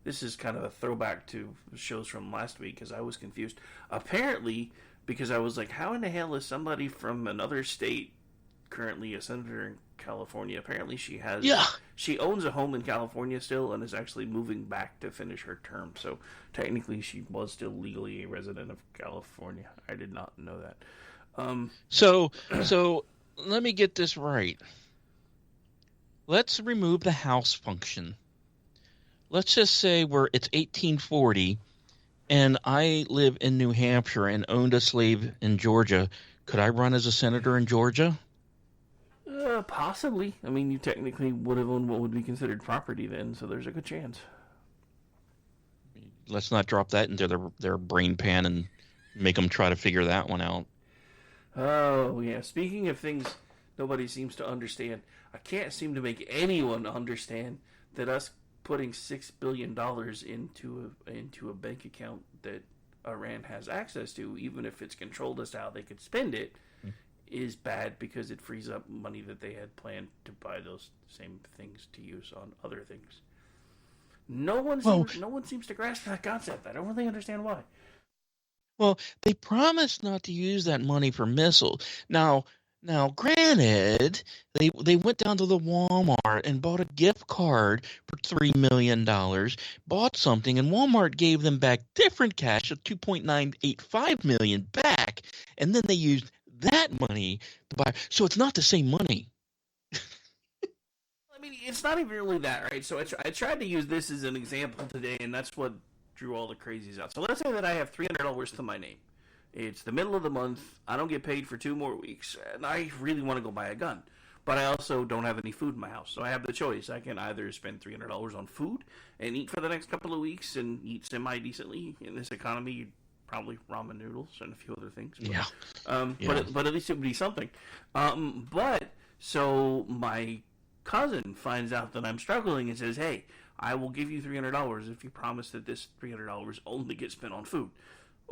this is kind of a throwback to shows from last week, because I was confused. Apparently, because I was like, how in the hell is somebody from another state currently a senator in California? Apparently she owns a home in California still and is actually moving back to finish her term. So technically she was still legally a resident of California. I did not know that. So let me get this right. Let's remove the House function. Let's just say it's 1840 and I live in New Hampshire and owned a slave in Georgia. Could I run as a senator in Georgia? Possibly. I mean, you technically would have owned what would be considered property then, so there's a good chance. Let's not drop that into their brain pan and make them try to figure that one out. Oh, yeah. Speaking of things nobody seems to understand, I can't seem to make anyone understand that us putting $6 billion into a bank account that Iran has access to, even if it's controlled as to how they could spend it, is bad, because it frees up money that they had planned to buy those same things to use on other things. No one seems to grasp that concept. I don't really understand why. Well, they promised not to use that money for missiles. Now, granted, they went down to the Walmart and bought a gift card for $3 million, bought something, and Walmart gave them back different cash of $2.985 million back, and then they used that money to buy. So it's not the same money. I mean, it's not even really that, right? So I tried to use this as an example today, and that's what drew all the crazies out. So let's say that I have $300 to my name. It's the middle of the month. I don't get paid for 2 more weeks, and I really want to go buy a gun. But I also don't have any food in my house, so I have the choice. I can either spend $300 on food and eat for the next couple of weeks and eat semi-decently. In this economy, probably ramen noodles and a few other things. But, yeah. But at least it would be something. So my cousin finds out that I'm struggling and says, hey, I will give you $300 if you promise that this $300 only gets spent on food.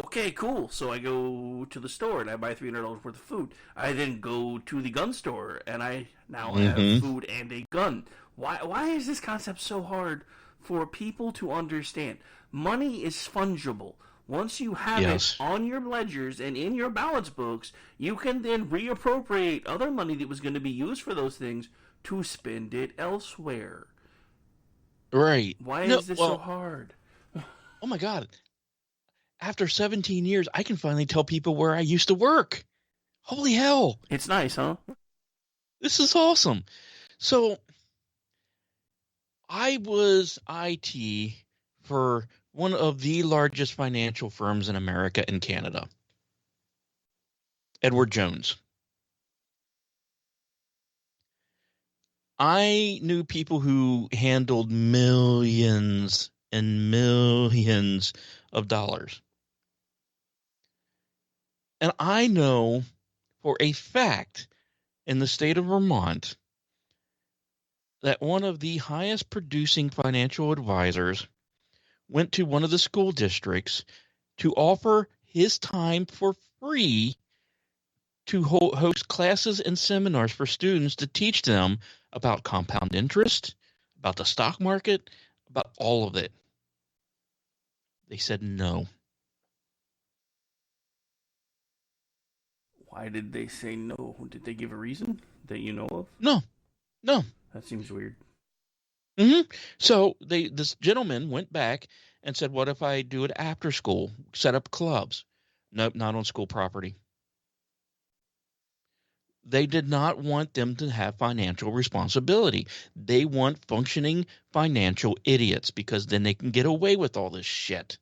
Okay, cool. So I go to the store and I buy $300 worth of food. I then go to the gun store and I now have food and a gun. Why is this concept so hard for people to understand? Money is fungible. Once you have it on your ledgers and in your balance books, you can then reappropriate other money that was going to be used for those things to spend it elsewhere. Right. Why is this so hard? Oh my God. After 17 years, I can finally tell people where I used to work. Holy hell. It's nice, huh? This is awesome. So I was IT for one of the largest financial firms in America and Canada, Edward Jones. I knew people who handled millions and millions of dollars. And I know for a fact in the state of Vermont that one of the highest producing financial advisors went to one of the school districts to offer his time for free to host classes and seminars for students to teach them about compound interest, about the stock market, about all of it. They said no. Why did they say no? Did they give a reason that you know of? No. That seems weird. So this gentleman went back and said, what if I do it after school, set up clubs? Nope, not on school property. They did not want them to have financial responsibility. They want functioning financial idiots because then they can get away with all this shit.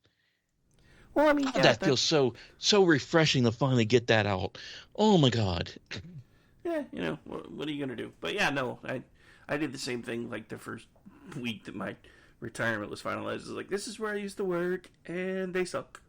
Well, I mean, yeah, that feels so refreshing to finally get that out. Oh my God. Yeah, you know, what are you gonna do? But yeah, no, I did the same thing. Like the first week that my retirement was finalized, I was like, this is where I used to work, and they suck.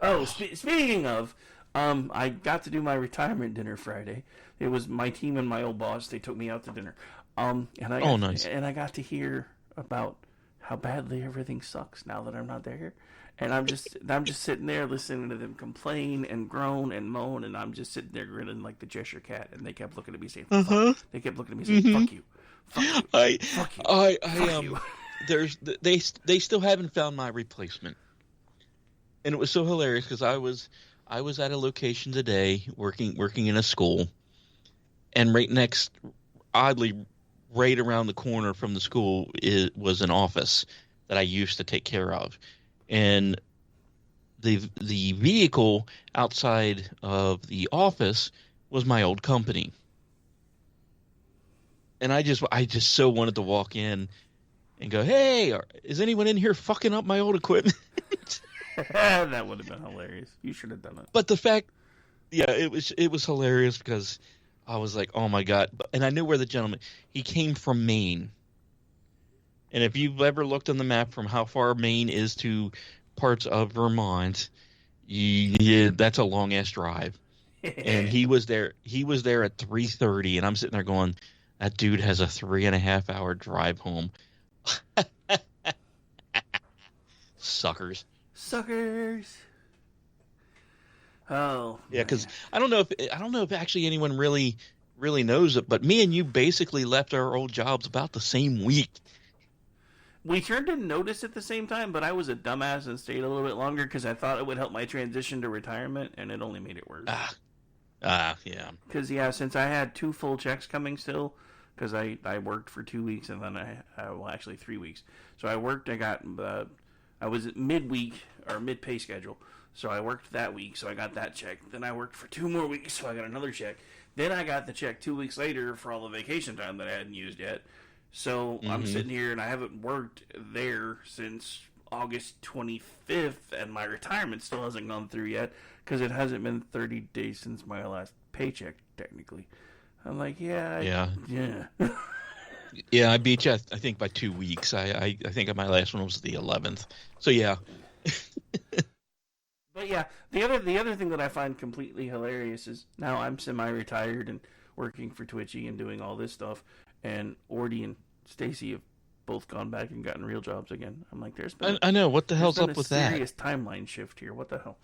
Oh, speaking of, I got to do my retirement dinner Friday. It was my team and my old boss. They took me out to dinner. Nice. And I got to hear about how badly everything sucks now that I'm not there. And I'm just sitting there listening to them complain and groan and moan, and I'm just sitting there grinning like the Cheshire Cat. And they kept looking at me saying, "Fuck." They kept looking at me saying, "Fuck you, fuck you, fuck you, fuck you." They still haven't found my replacement, and it was so hilarious because I was at a location today working in a school, and oddly, right around the corner from the school was an office that I used to take care of. And the vehicle outside of the office was my old company. And I just so wanted to walk in and go, "Hey, is anyone in here fucking up my old equipment?" That would have been hilarious. You should have done it. But the fact, yeah, it was hilarious because I was like, "Oh my God." And I knew where the gentleman, he came from Maine. And if you've ever looked on the map from how far Maine is to parts of Vermont, that's a long ass drive. And he was there at 3:30, and I'm sitting there going, that dude has a 3.5 hour drive home. Suckers. Oh yeah, because I don't know if actually anyone really knows it, but me and you basically left our old jobs about the same week. We turned to notice at the same time, but I was a dumbass and stayed a little bit longer because I thought it would help my transition to retirement, and it only made it worse. Yeah. Because, since I had 2 full checks coming still, because I worked for 2 weeks, and then actually 3 weeks. So I was at midweek, or mid-pay schedule, so I worked that week, so I got that check. Then I worked for 2 more weeks, so I got another check. Then I got the check 2 weeks later for all the vacation time that I hadn't used yet. So I'm sitting here, and I haven't worked there since August 25th, and my retirement still hasn't gone through yet, because it hasn't been 30 days since my last paycheck, technically. I'm like, yeah. Yeah, I beat you, I think, by 2 weeks. I think my last one was the 11th. So, yeah. But, yeah, the other thing that I find completely hilarious is now I'm semi-retired and working for Twitchy and doing all this stuff, and Ordy and Stacy have both gone back and gotten real jobs again. I'm like, I know. What the hell's up with that? Serious timeline shift here. What the hell?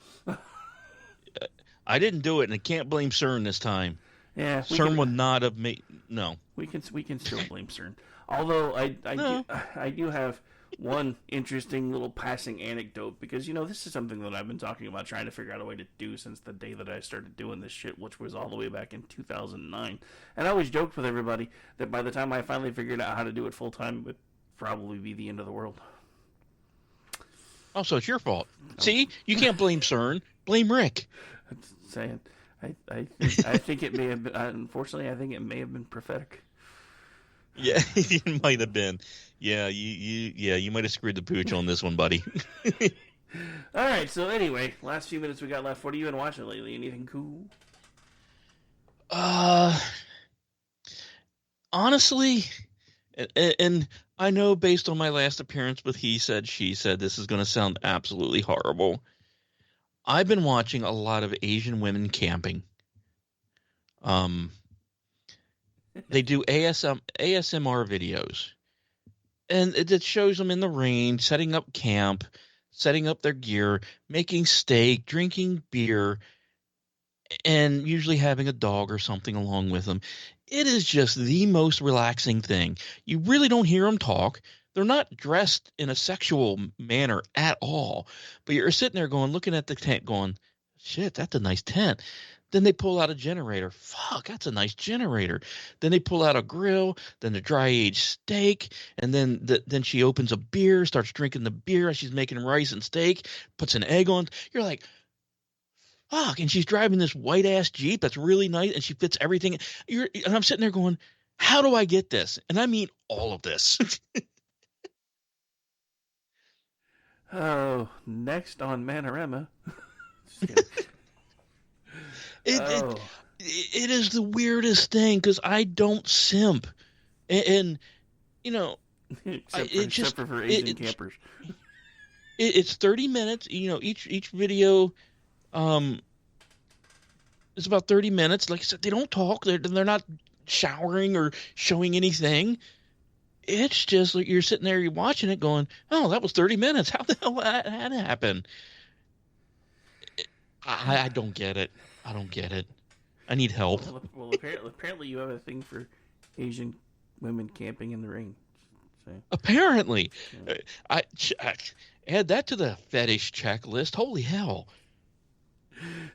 I didn't do it, and I can't blame CERN this time. Yeah, CERN would not have made. No, we can still blame CERN. Although I do have one interesting little passing anecdote, because this is something that I've been talking about trying to figure out a way to do since the day that I started doing this shit, which was all the way back in 2009. And I always joked with everybody that by the time I finally figured out how to do it full time, it would probably be the end of the world. Oh, so it's your fault. See, you can't blame CERN. Blame Rick. I'm saying, I think it may have been. Unfortunately, I think it may have been prophetic. Yeah, it might have been. Yeah, you might have screwed the pooch on this one, buddy. All right. So anyway, last few minutes we got left. What have you been watching lately? Anything cool? honestly, and I know based on my last appearance with He Said, She Said, this is going to sound absolutely horrible. I've been watching a lot of Asian women camping. They do ASMR videos, and it shows them in the rain, setting up camp, setting up their gear, making steak, drinking beer, and usually having a dog or something along with them. It is just the most relaxing thing. You really don't hear them talk. They're not dressed in a sexual manner at all. But you're sitting there looking at the tent going, shit, that's a nice tent. Then they pull out a generator. Fuck, that's a nice generator. Then they pull out a grill, then the dry-aged steak, and then she opens a beer, starts drinking the beer as she's making rice and steak, puts an egg on. You're like, fuck, and she's driving this white-ass Jeep that's really nice, and she fits everything. And I'm sitting there going, how do I get this? And I mean all of this. Oh, next on Manorama. It is the weirdest thing because I don't simp, and you know, except for Asian campers. It's 30 minutes. You know, each video, is about 30 minutes. Like I said, they don't talk. They're not showering or showing anything. It's just like you're sitting there, you're watching it, going, "Oh, that was 30 minutes. How the hell that happened?" I don't get it. I don't get it. I need help. Well, apparently you have a thing for Asian women camping in the rain. So. Apparently. Yeah. I add that to the fetish checklist. Holy hell.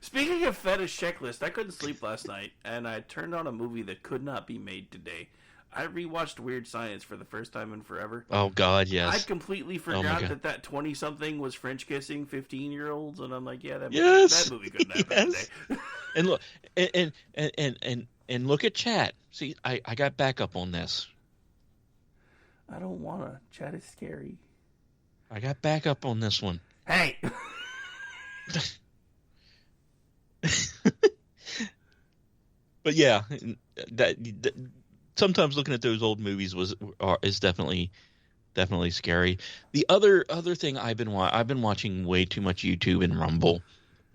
Speaking of fetish checklist, I couldn't sleep last night, and I turned on a movie that could not be made today. I rewatched Weird Science for the first time in forever. Oh, God, yes. I completely forgot that 20-something was French kissing 15-year-olds, and I'm like, yeah, that movie couldn't happen today. And look, and look at chat. See, I got backup on this. I don't want to. Chat is scary. I got backup on this one. Hey! But yeah, that sometimes looking at those old movies is definitely scary. The other thing I've been watching way too much YouTube and Rumble.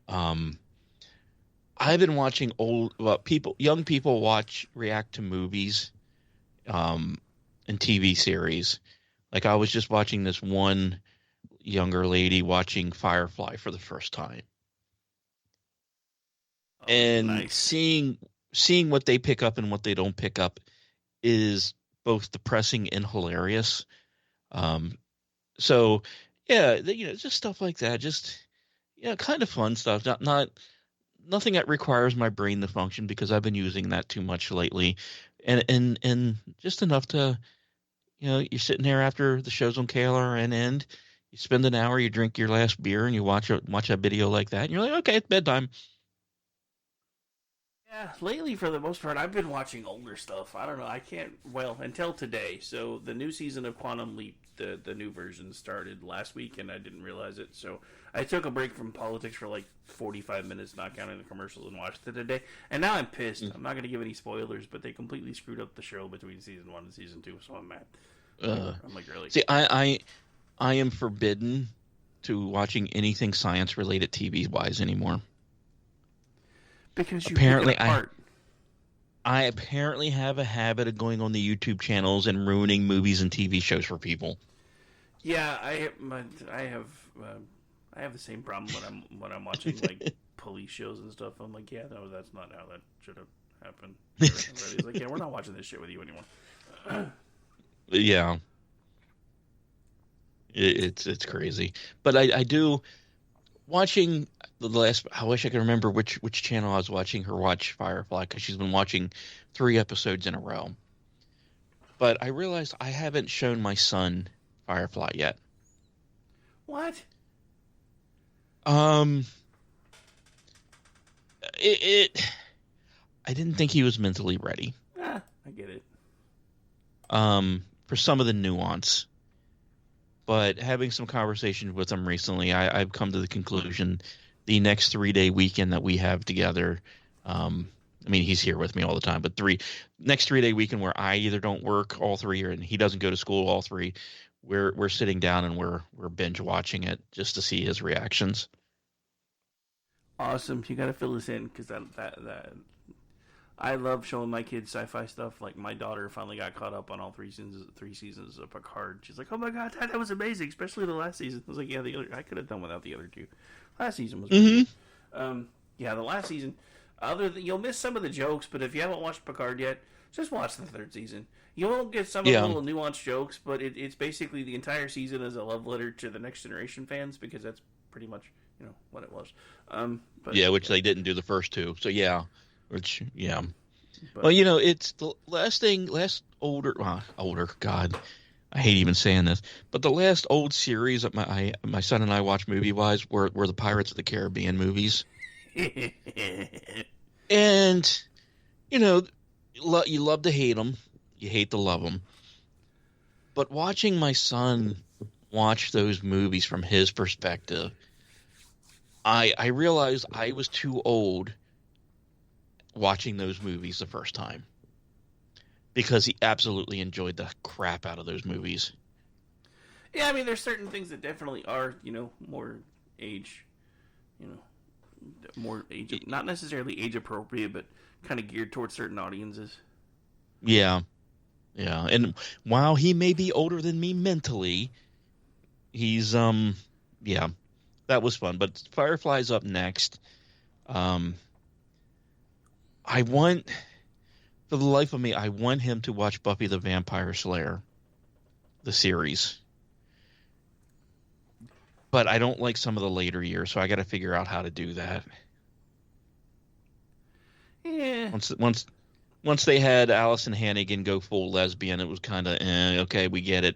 I've been watching young people react to movies, and TV series. Like I was just watching this one younger lady watching Firefly for the first time, and nice. seeing what they pick up and what they don't pick up is both depressing and hilarious. So yeah, just stuff like that. Just kind of fun stuff. Nothing that requires my brain to function because I've been using that too much lately, and just enough to, you're sitting there after the show's on KLRN end, you spend an hour, you drink your last beer, and you watch a video like that, and you're like, okay, it's bedtime. Yeah, lately for the most part, I've been watching older stuff. I don't know, until today. So the new season of Quantum Leap, the new version started last week, and I didn't realize it. So I took a break from politics for like 45 minutes, not counting the commercials, and watched it today. And now I'm pissed. I'm not going to give any spoilers, but they completely screwed up the show between season 1 and season 2, so I'm mad. I'm like, really? See, I am forbidden to watching anything science-related TV-wise anymore. Because you apparently pick it apart. I apparently have a habit of going on the YouTube channels and ruining movies and TV shows for people. Yeah, I have the same problem when I'm watching like police shows and stuff. I'm like, yeah, no, that's not how that should have happened. Everybody's like, yeah, we're not watching this shit with you anymore. Yeah, it's crazy, but I do. Watching the last, I wish I could remember which channel I was watching her watch Firefly, because she's been watching 3 episodes in a row. But I realized I haven't shown my son Firefly yet. What? I didn't think he was mentally ready. I get it. For some of the nuance. But having some conversations with him recently, I've come to the conclusion the next 3-day weekend that we have together, I mean, he's here with me all the time, but next 3-day weekend where I either don't work all 3 and he doesn't go to school all 3, we're sitting down and we're binge watching it just to see his reactions. Awesome. You got to fill this in because that I love showing my kids sci-fi stuff. Like my daughter finally got caught up on all 3 seasons of Picard. She's like, "Oh my god, Dad, that was amazing!" Especially the last season. I was like, "Yeah, I could have done without the other 2. Last season was really good. Yeah, the last season. You'll miss some of the jokes, but if you haven't watched Picard yet, just watch the 3rd season. You won't get some of the little nuanced jokes, but it's basically the entire season as a love letter to the Next Generation fans because that's pretty much what it was. Which they didn't do the first 2. So but, well, it's the older. God, I hate even saying this, but the last old series that my son and I watched movie wise were the Pirates of the Caribbean movies. And you love to hate them, you hate to love them. But watching my son watch those movies from his perspective, I realized I was too old watching those movies the first time because he absolutely enjoyed the crap out of those movies. Yeah, I mean, there's certain things that definitely are, more age, not necessarily age appropriate, but kind of geared towards certain audiences. Yeah. And while he may be older than me mentally, he's, that was fun. But Firefly's up next. For the life of me, I want him to watch Buffy the Vampire Slayer, the series. But I don't like some of the later years, so I got to figure out how to do that. Yeah. Once they had Allison Hannigan go full lesbian, it was kind of okay. We get it.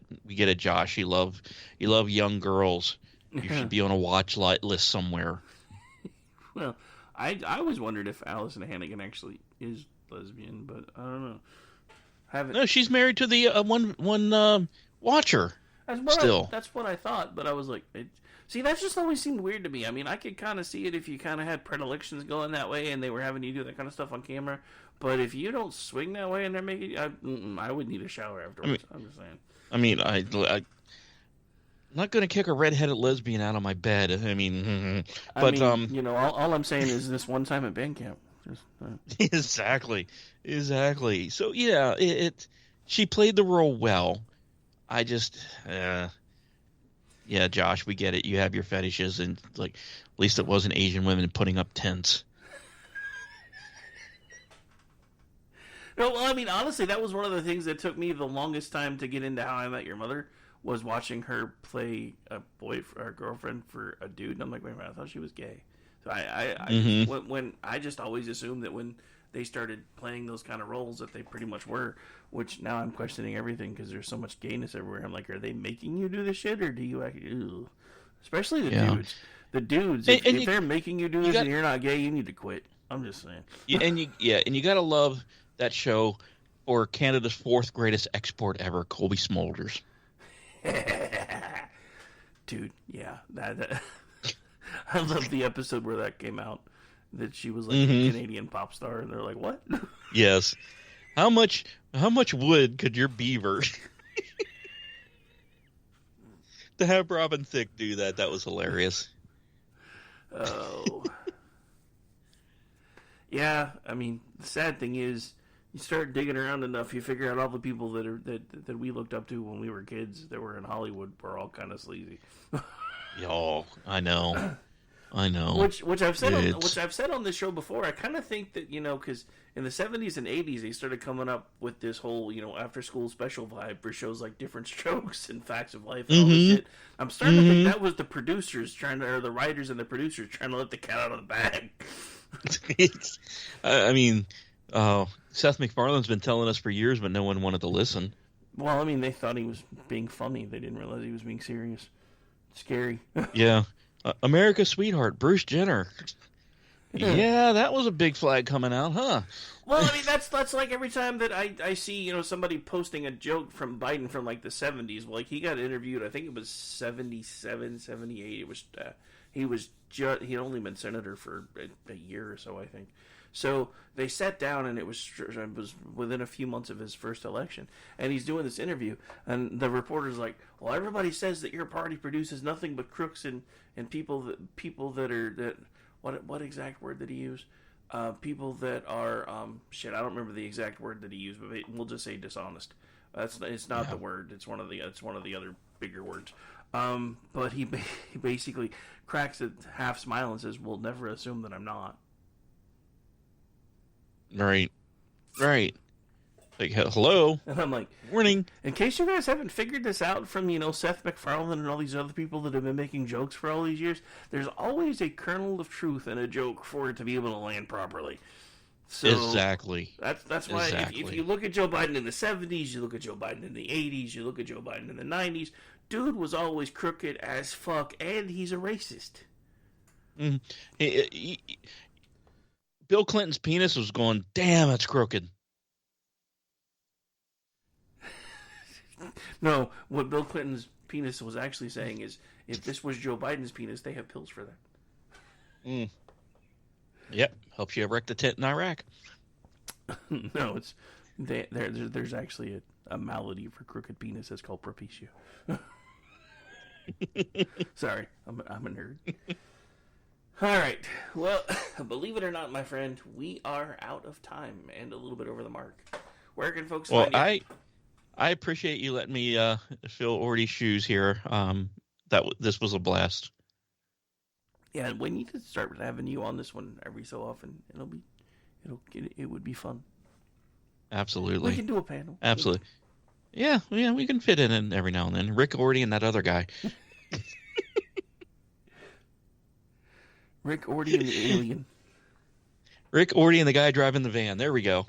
Josh. You love young girls. You should be on a watch list somewhere. Well, I always wondered if Allison Hannigan actually is lesbian, but I don't know. No, she's married to the one Watcher. That's what I thought, but I was like, see, that just always seemed weird to me. I mean, I could kind of see it if you kind of had predilections going that way, and they were having you do that kind of stuff on camera. But if you don't swing that way and they're making, I would need a shower afterwards. I'm just saying. I mean, I'm not going to kick a redheaded lesbian out of my bed. I mean, but all I'm saying is this one time at band camp. Exactly. So yeah, she played the role well. I just, Josh, we get it. You have your fetishes, and at least it wasn't Asian women putting up tents. No, well, I mean, honestly, that was one of the things that took me the longest time to get into How I Met Your Mother, was watching her play a girlfriend for a dude, and I'm like, wait a minute, I thought she was gay. So when I just always assumed that when they started playing those kind of roles that they pretty much were, which now I'm questioning everything because there's so much gayness everywhere. I'm like, are they making you do this shit, or do you actually, especially the dudes? The dudes, if they're making you do this and you're not gay, you need to quit. I'm just saying. And you gotta love that show for Canada's 4th greatest export ever, Colby Smulders. Dude, yeah, that I love the episode where that came out, that she was like a Canadian pop star, and they're like, what? Yes. How much wood could your beaver to have Robin Thicke do that? That was hilarious. Oh. Yeah, I mean, the sad thing is, you start digging around enough, you figure out all the people that we looked up to when we were kids that were in Hollywood were all kind of sleazy. Oh, I know. Which I've said on this show before. I kind of think that, because in the 70s and 80s they started coming up with this whole after school special vibe for shows like Different Strokes and Facts of Life and all this shit. I'm starting to think that was the producers or the writers and the producers trying to let the cat out of the bag. I mean, Seth MacFarlane's been telling us for years, but no one wanted to listen. Well, I mean, they thought he was being funny. They didn't realize he was being serious. Scary. Yeah. America's sweetheart, Bruce Jenner. Yeah, that was a big flag coming out, huh? Well, I mean, that's like every time that I see, somebody posting a joke from Biden from, like, the 70s. Like, he got interviewed, I think it was 77, 78. It was, he'd only been senator for a year or so, I think. So they sat down, and it was within a few months of his first election. And he's doing this interview, and the reporter's like, well, everybody says that your party produces nothing but crooks and people that are, what exact word did he use? People that are I don't remember the exact word that he used, but we'll just say dishonest. It's not the word. It's one of the other bigger words. But he basically cracks a half smile and says, "We'll never assume that I'm not." Right. Like, hello. And I'm like, morning. In case you guys haven't figured this out from, Seth MacFarlane and all these other people that have been making jokes for all these years, there's always a kernel of truth in a joke for it to be able to land properly. So Exactly. That's why if you look at Joe Biden in the 70s, you look at Joe Biden in the 80s, you look at Joe Biden in the 90s, dude was always crooked as fuck, and he's a racist. Mm-hmm. Bill Clinton's penis was going, damn, it's crooked. No, what Bill Clinton's penis was actually saying is, if this was Joe Biden's penis, they have pills for that. Yep, helps you erect a tent in Iraq. No, it's there's actually a malady for crooked penis. It's called propecia. Sorry, I'm a nerd. All right, well, believe it or not, my friend, we are out of time and a little bit over the mark. Where can folks find you? I appreciate you letting me fill Ordy's shoes here. This was a blast. Yeah, we need to start having you on this one every so often. It would be fun. Absolutely. We can do a panel. Absolutely. Yeah, we can fit in every now and then. Rick Ordy and that other guy. Rick Ordy and the alien. Rick Ordy and the guy driving the van. There we go.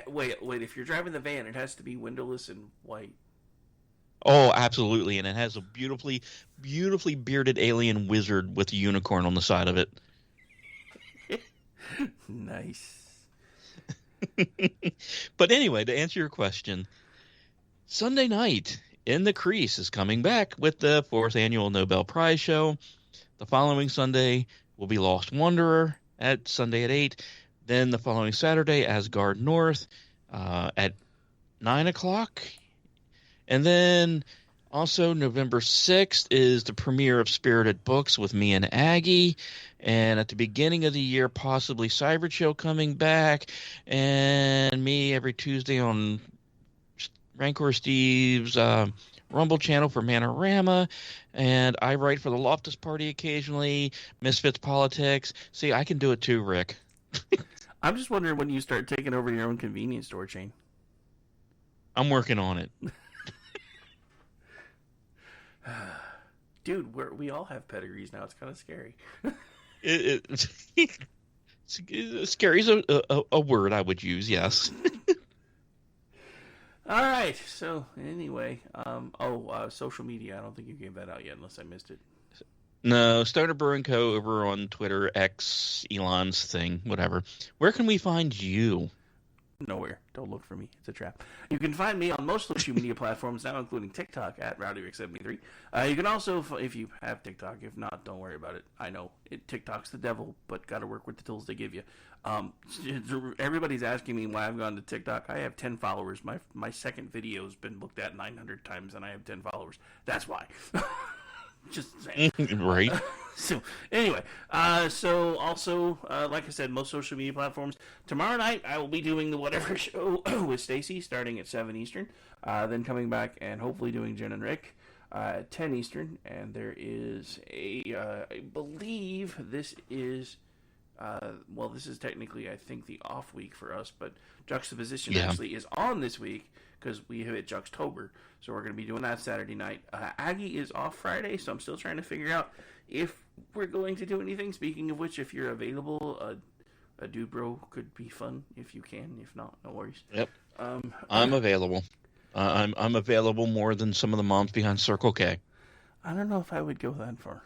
Wait. If you're driving the van, it has to be windowless and white. Oh, absolutely. And it has a beautifully, beautifully bearded alien wizard with a unicorn on the side of it. Nice. But anyway, to answer your question, Sunday night in the Crease is coming back with the 4th annual Nobel Prize show. The following Sunday will be Lost Wanderer at Sunday at 8. Then the following Saturday, Asgard North at 9 o'clock. And then also November 6th is the premiere of Spirited Books with me and Aggie. And at the beginning of the year, possibly Cyber Chill coming back. And me every Tuesday on Rancor Steve's Rumble channel for Manorama. And I write for the Loftus Party occasionally, Misfits Politics. See, I can do it too, Rick. I'm just wondering when you start taking over your own convenience store chain. I'm working on it. Dude, we all have pedigrees now. It's kind of scary. Scary is a word I would use, yes. All right. So, anyway, social media. I don't think you gave that out yet unless I missed it. No, Stoner Brew & Co. over on Twitter, X, Elon's thing, whatever. Where can we find you? Nowhere. Don't look for me. It's a trap. You can find me on most social media platforms now, including TikTok at RowdyRick73. You can also, if you have TikTok, if not, don't worry about it. I know TikTok's the devil, but got to work with the tools they give you. Everybody's asking me why I've gone to TikTok. I have 10 followers. My second video has been looked at 900 times, and I have 10 followers. That's why. Just saying. Right. So, anyway, like I said, most social media platforms. Tomorrow night, I will be doing the Whatever Show with Stacy, starting at 7 Eastern. Then coming back and hopefully doing Jen and Rick at 10 Eastern. And there is I believe this is, this is technically, I think, the off week for us, but Juxtaposition actually is on this week because we have hit Juxtober. So we're going to be doing that Saturday night. Aggie is off Friday, so I'm still trying to figure out if we're going to do anything. Speaking of which, if you're available, a Dude Bro could be fun if you can. If not, no worries. Yep. I'm available. I'm available more than some of the moms behind Circle K. I don't know if I would go that far.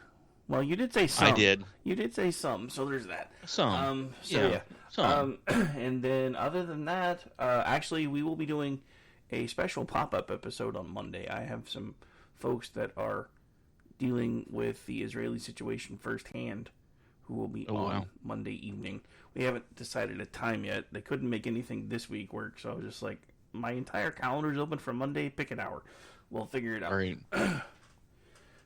Well, you did say some. I did. You did say some, so there's that. Some. Yeah. Some. And then other than that, actually, we will be doing a special pop-up episode on Monday. I have some folks that are dealing with the Israeli situation firsthand who will be on Monday evening. We haven't decided a time yet. They couldn't make anything this week work, so I was just like, my entire calendar's open for Monday. Pick an hour. We'll figure it out. Right.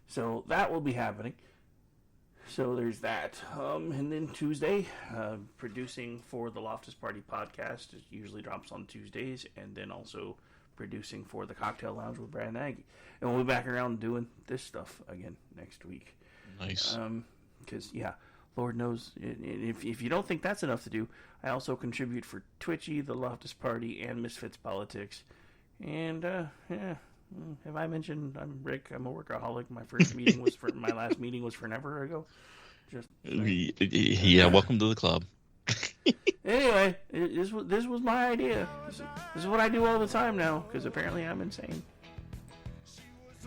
So that will be happening. So there's that. And then Tuesday, producing for the Loftus Party podcast. It usually drops on Tuesdays. And then also producing for the Cocktail Lounge with Brad Nagy. And we'll be back around doing this stuff again next week. Nice. Because, Lord knows, if you don't think that's enough to do, I also contribute for Twitchy, the Loftus Party, and Misfits Politics. And, have I mentioned I'm Rick? I'm a workaholic. My last meeting was forever ago. Welcome to the club. Anyway, this was my idea. This is what I do all the time now, because apparently I'm insane.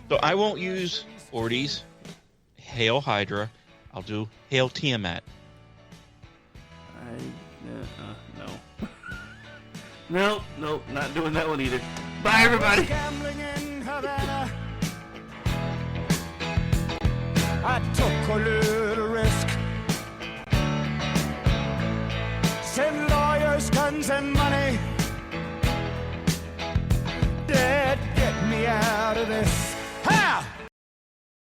So I won't use Ordy's Hail Hydra. I'll do Hail Tiamat. No. Nope, not doing that one either. Bye, everybody. Gambling in Havana. I took a little risk. Send lawyers, guns, and money.